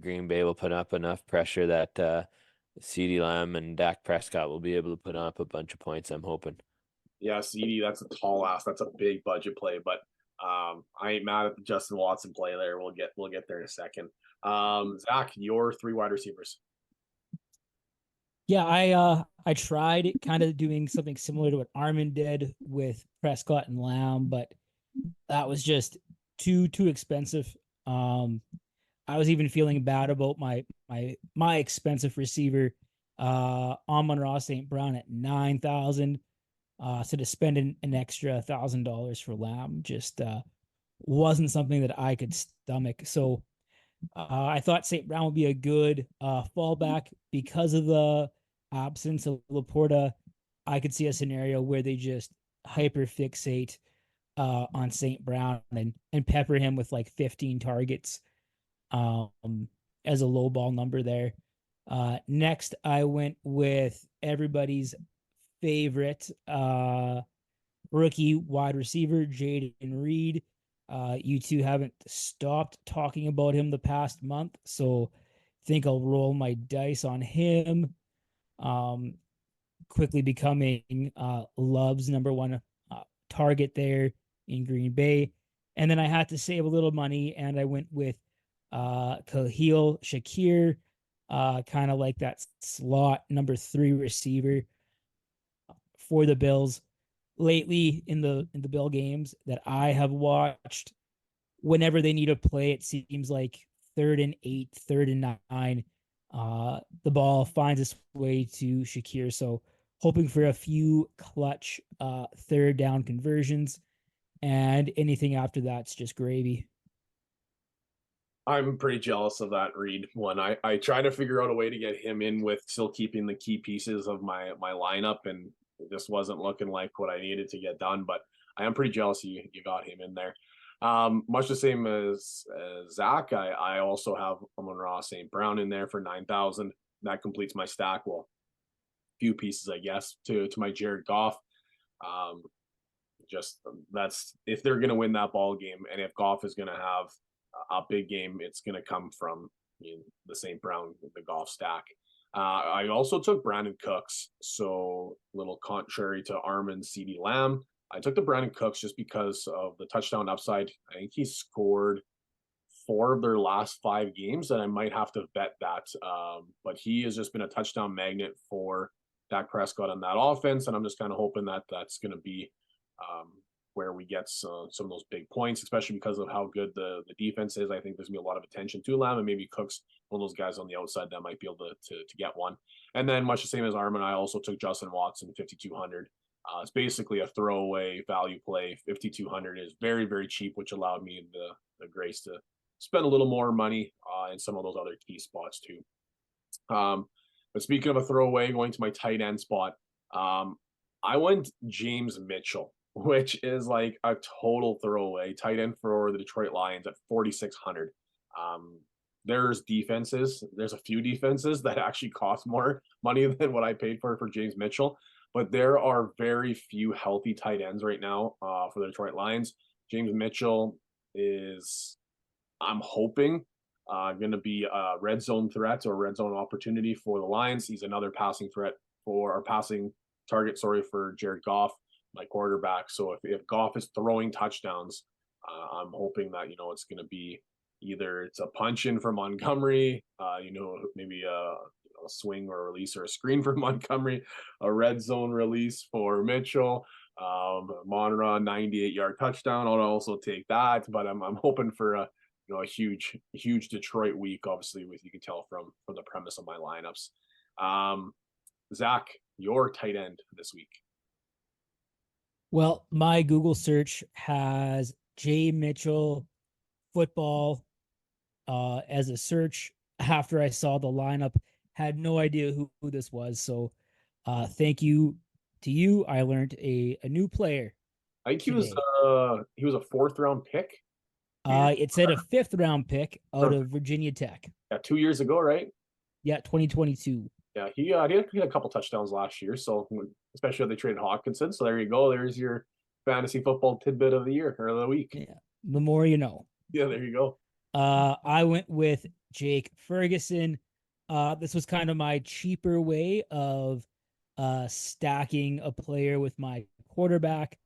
Green Bay will put up enough pressure that CeeDee Lamb and Dak Prescott will be able to put up a bunch of points, I'm hoping. Yeah, CD, that's a tall ass. That's a big budget play, but I ain't mad at the Justin Watson play there. We'll get there in a second. Zach, your 3 wide receivers. Yeah, I tried kind of doing something similar to what Armin did with Prescott and Lamb, but that was just too expensive. I was even feeling bad about my expensive receiver, Amon-Ra St. Brown at 9,000. So to spend an extra $1,000 for Lamb just wasn't something that I could stomach. So I thought St. Brown would be a good fallback because of the absence of Laporta. I could see a scenario where they just hyper fixate on St. Brown and pepper him with like 15 targets as a low ball number there. Next, I went with everybody's favorite rookie wide receiver, Jaden Reed. You two haven't stopped talking about him the past month, so I think I'll roll my dice on him. Quickly becoming Love's number 1 target there in Green Bay. And then I had to save a little money, and I went with Khalil Shakir, kind of like that slot number 3 receiver for the Bills. Lately in the Bill games that I have watched, whenever they need a play, it seems like 3rd and 8, 3rd and 9, the ball finds its way to Shakir. So hoping for a few clutch 3rd down conversions, and anything after that's just gravy. I'm pretty jealous of that Reed one. I tried to figure out a way to get him in with still keeping the key pieces of my lineup, and it just wasn't looking like what I needed to get done. But I am pretty jealous you got him in there. Much the same as Zach. I also have Amon-Ra St. Brown in there for 9,000. That completes my stack. Well, few pieces, I guess, to my Jared Goff. Just that's if they're gonna win that ball game, and if Goff is gonna have a big game, it's gonna come from the St. Brown, the Goff stack. I also took Brandon Cooks, so a little contrary to Armin CD Lamb. I took the Brandon Cooks just because of the touchdown upside. I think he scored 4 of their last 5 games, and I might have to bet that. But he has just been a touchdown magnet for Dak Prescott on that offense, and I'm just kind of hoping that that's going to be where we get some of those big points, especially because of how good the defense is. I think there's going to be a lot of attention to Lamb, and maybe Cooks, one of those guys on the outside that might be able to get one. And then much the same as Armin, I also took Justin Watson, 5,200. It's basically a throwaway value play. 5,200 is very, very cheap, which allowed me the grace to spend a little more money in some of those other key spots too. But speaking of a throwaway, going to my tight end spot, I went James Mitchell, which is like a total throwaway tight end for the Detroit Lions at 4,600. there's a few defenses that actually cost more money than what I paid for James Mitchell, but there are very few healthy tight ends right now for the Detroit Lions. James Mitchell is, I'm hoping, going to be a red zone threat or red zone opportunity for the Lions. He's another passing target, for Jared Goff, my quarterback. So if Goff is throwing touchdowns, I'm hoping that, it's going to be either it's a punch in for Montgomery, maybe a swing or a release or a screen for Montgomery, a red zone release for Mitchell, Monra 98-yard touchdown. I'll also take that, but I'm hoping for a huge Detroit week. Obviously, with you can tell from the premise of my lineups. Zach, your tight end this week. Well, my Google search has Jay Mitchell football as a search. After I saw the lineup, had no idea who this was. So thank you to you. I learned a new player. I think he was a 4th round pick. It said a 5th round pick out of Virginia Tech. Yeah, 2 years ago, right? Yeah, 2022. Yeah, he had a couple touchdowns last year. So especially when they traded Hawkinson. So there you go. There's your fantasy football tidbit of the year or the week. Yeah, the more you know. Yeah, there you go. I went with Jake Ferguson. This was kind of my cheaper way of stacking a player with my quarterback.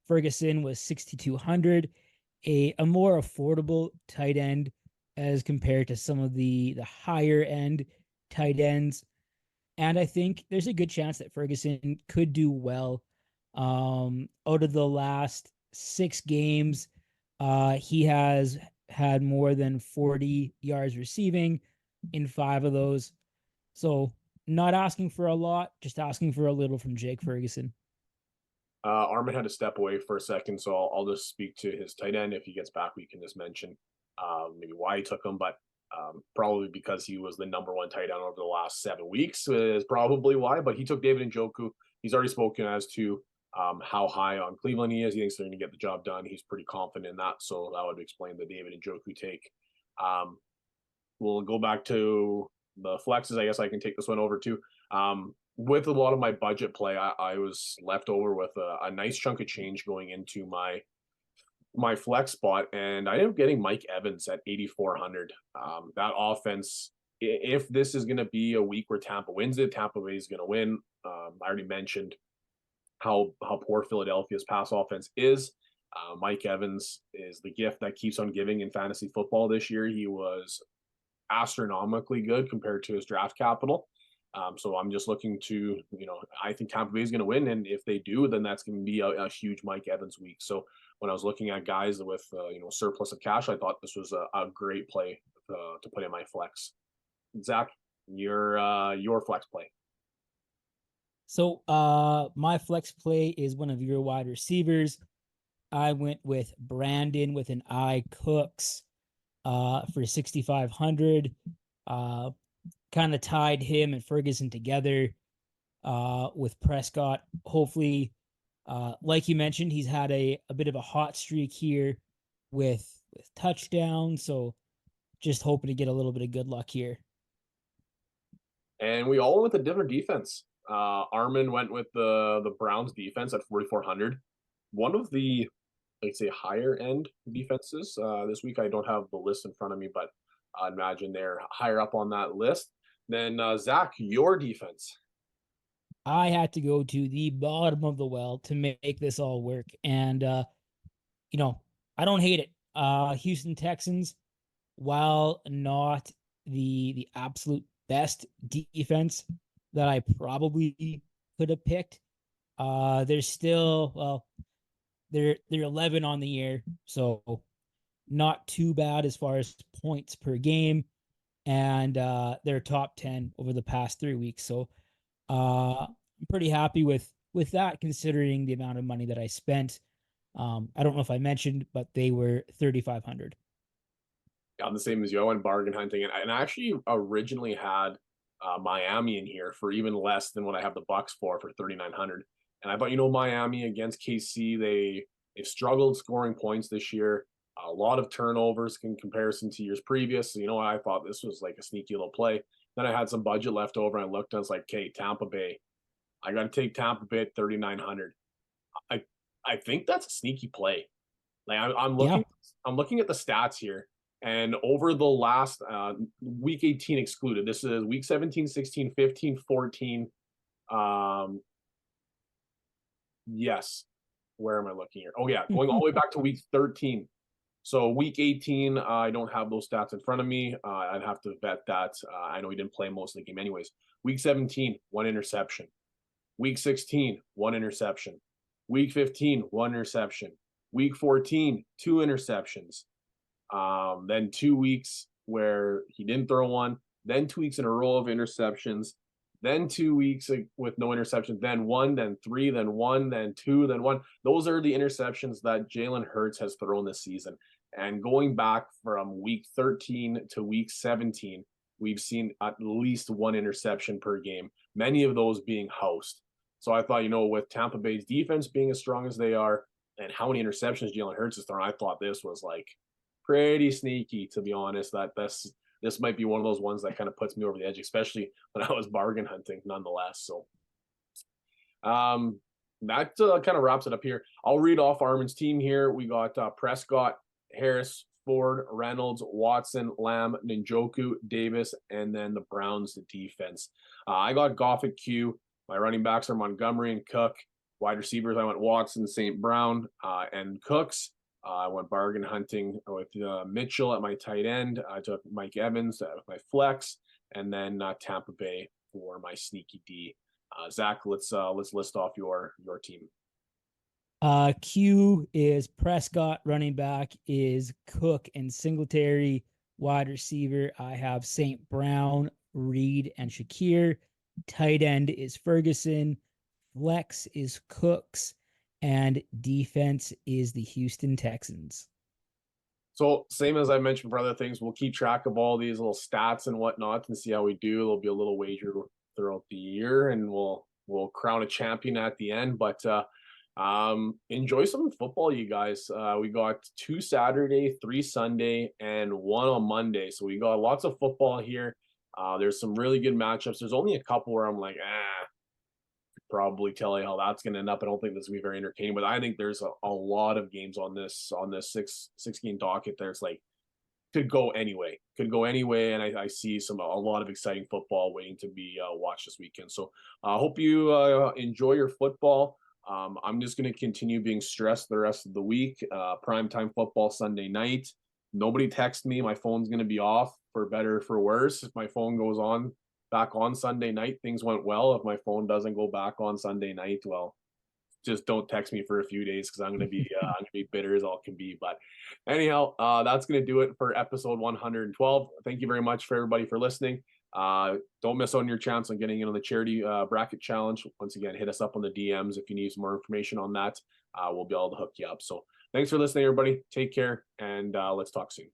Ferguson was 6,200, a more affordable tight end as compared to some of the higher end tight ends. And I think there's a good chance that Ferguson could do well. Out of the last 6 games, he has had more than 40 yards receiving in 5 of those. So not asking for a lot, just asking for a little from Jake Ferguson. Armin had to step away for a second, so I'll just speak to his tight end. If he gets back, we can just mention maybe why he took him, but probably because he was the number 1 tight end over the last 7 weeks is probably why. But he took David Njoku. He's already spoken as to how high on Cleveland he is. He thinks they're going to get the job done. He's pretty confident in that, so that would explain the David Njoku take. We'll go back to the flexes. I guess I can take this one over too. With a lot of my budget play, I was left over with a nice chunk of change going into my flex spot, and I ended up getting Mike Evans at 8,400. That offense, if this is going to be a week where Tampa wins it, Tampa Bay is going to win. I already mentioned how poor Philadelphia's pass offense is. Mike Evans is the gift that keeps on giving in fantasy football this year. He was astronomically good compared to his draft capital. So I'm just looking to, I think Tampa Bay is going to win. And if they do, then that's going to be a huge Mike Evans week. So when I was looking at guys with, surplus of cash, I thought this was a great play to put in my flex. Zach, your flex play. So my flex play is one of your wide receivers. I went with Brandon with an I Cooks for 6,500. Kind of tied him and Ferguson together with Prescott. Hopefully, like you mentioned, he's had a bit of a hot streak here with touchdowns. So just hoping to get a little bit of good luck here. And we all went with a different defense. Armin went with the Browns defense at 4,400. One of the, let's say, higher end defenses this week. I don't have the list in front of me, but I imagine they're higher up on that list. Then Zach, your defense. I had to go to the bottom of the well to make this all work. And, I don't hate it. Houston Texans, while not the absolute best defense that I probably could have picked, they're still, they're 11 on the year. So not too bad as far as points per game. And they're top 10 over the past 3 weeks. So I'm pretty happy with that, considering the amount of money that I spent. I don't know if I mentioned, but they were 3,500. Yeah, I'm the same as you. I went bargain hunting, and I actually originally had Miami in here for even less than what I have the Bucks for 3,900. And I thought, Miami against KC, they've struggled scoring points this year. A lot of turnovers in comparison to years previous. So, I thought this was like a sneaky little play. Then I had some budget left over, and I looked and I was like, okay, Tampa Bay. I got to take Tampa Bay at 3,900. I think that's a sneaky play. Like I'm looking at the stats here, and over the last week 18 excluded. This is week 17, 16, 15, 14. Yes. Where am I looking here? Oh yeah, going all the way back to week 13. So week 18, I don't have those stats in front of me. I'd have to bet that. I know he didn't play most of the game anyways. Week 17, 1 interception. Week 16, 1 interception. Week 15, 1 interception. Week 14, 2 interceptions. Then 2 weeks where he didn't throw one. Then 2 weeks in a row of interceptions. Then 2 weeks with no interceptions. Then 1, then 3, then 1, then 2, then 1. Those are the interceptions that Jalen Hurts has thrown this season. And going back from week 13 to week 17, we've seen at least 1 interception per game, many of those being housed. So I thought, with Tampa Bay's defense being as strong as they are and how many interceptions Jalen Hurts has thrown, I thought this was like pretty sneaky, to be honest. That this might be one of those ones that kind of puts me over the edge, especially when I was bargain hunting nonetheless. So that kind of wraps it up here. I'll read off Armin's team here. We got Prescott, Harris, Ford, Reynolds, Watson, Lamb, Njoku, Davis, and then the Browns, the defense. I got Goff at Q. My running backs are Montgomery and Cook. Wide receivers, I went Watson, St. Brown, and Cooks. I went bargain hunting with Mitchell at my tight end. I took Mike Evans with my flex, and then Tampa Bay for my sneaky D. Zach, let's list off your team. Q is Prescott. Running back is Cook and Singletary. Wide receiver, I have St. Brown, Reed, and Shakir. Tight end is Ferguson. Flex is Cooks. And defense is the Houston Texans. So same as I mentioned for other things, we'll keep track of all these little stats and whatnot and see how we do. There'll be a little wager throughout the year, and we'll crown a champion at the end. But enjoy some football, you guys. We got 2 Saturday, 3 Sunday, and 1 on Monday. So we got lots of football here. There's some really good matchups. There's only a couple where I'm like, probably tell you how that's going to end up. I don't think this is going to be very entertaining, but I think there's a lot of games on this 6-game docket. There's like could go anyway, and I see a lot of exciting football waiting to be watched this weekend. So I hope you enjoy your football. I'm just going to continue being stressed the rest of the week. Primetime football Sunday night. Nobody text me. My phone's going to be off, for better or for worse. If my phone goes back on Sunday night, things went well. If my phone doesn't go back on Sunday night, well, just don't text me for a few days, because I'm gonna be bitter as all can be. But anyhow, that's gonna do it for episode 112. Thank you very much for everybody for listening. Don't miss out on your chance on getting in on the charity bracket challenge. Once again, hit us up on the DMs if you need some more information on that. We'll be able to hook you up. So thanks for listening, everybody. Take care, and let's talk soon.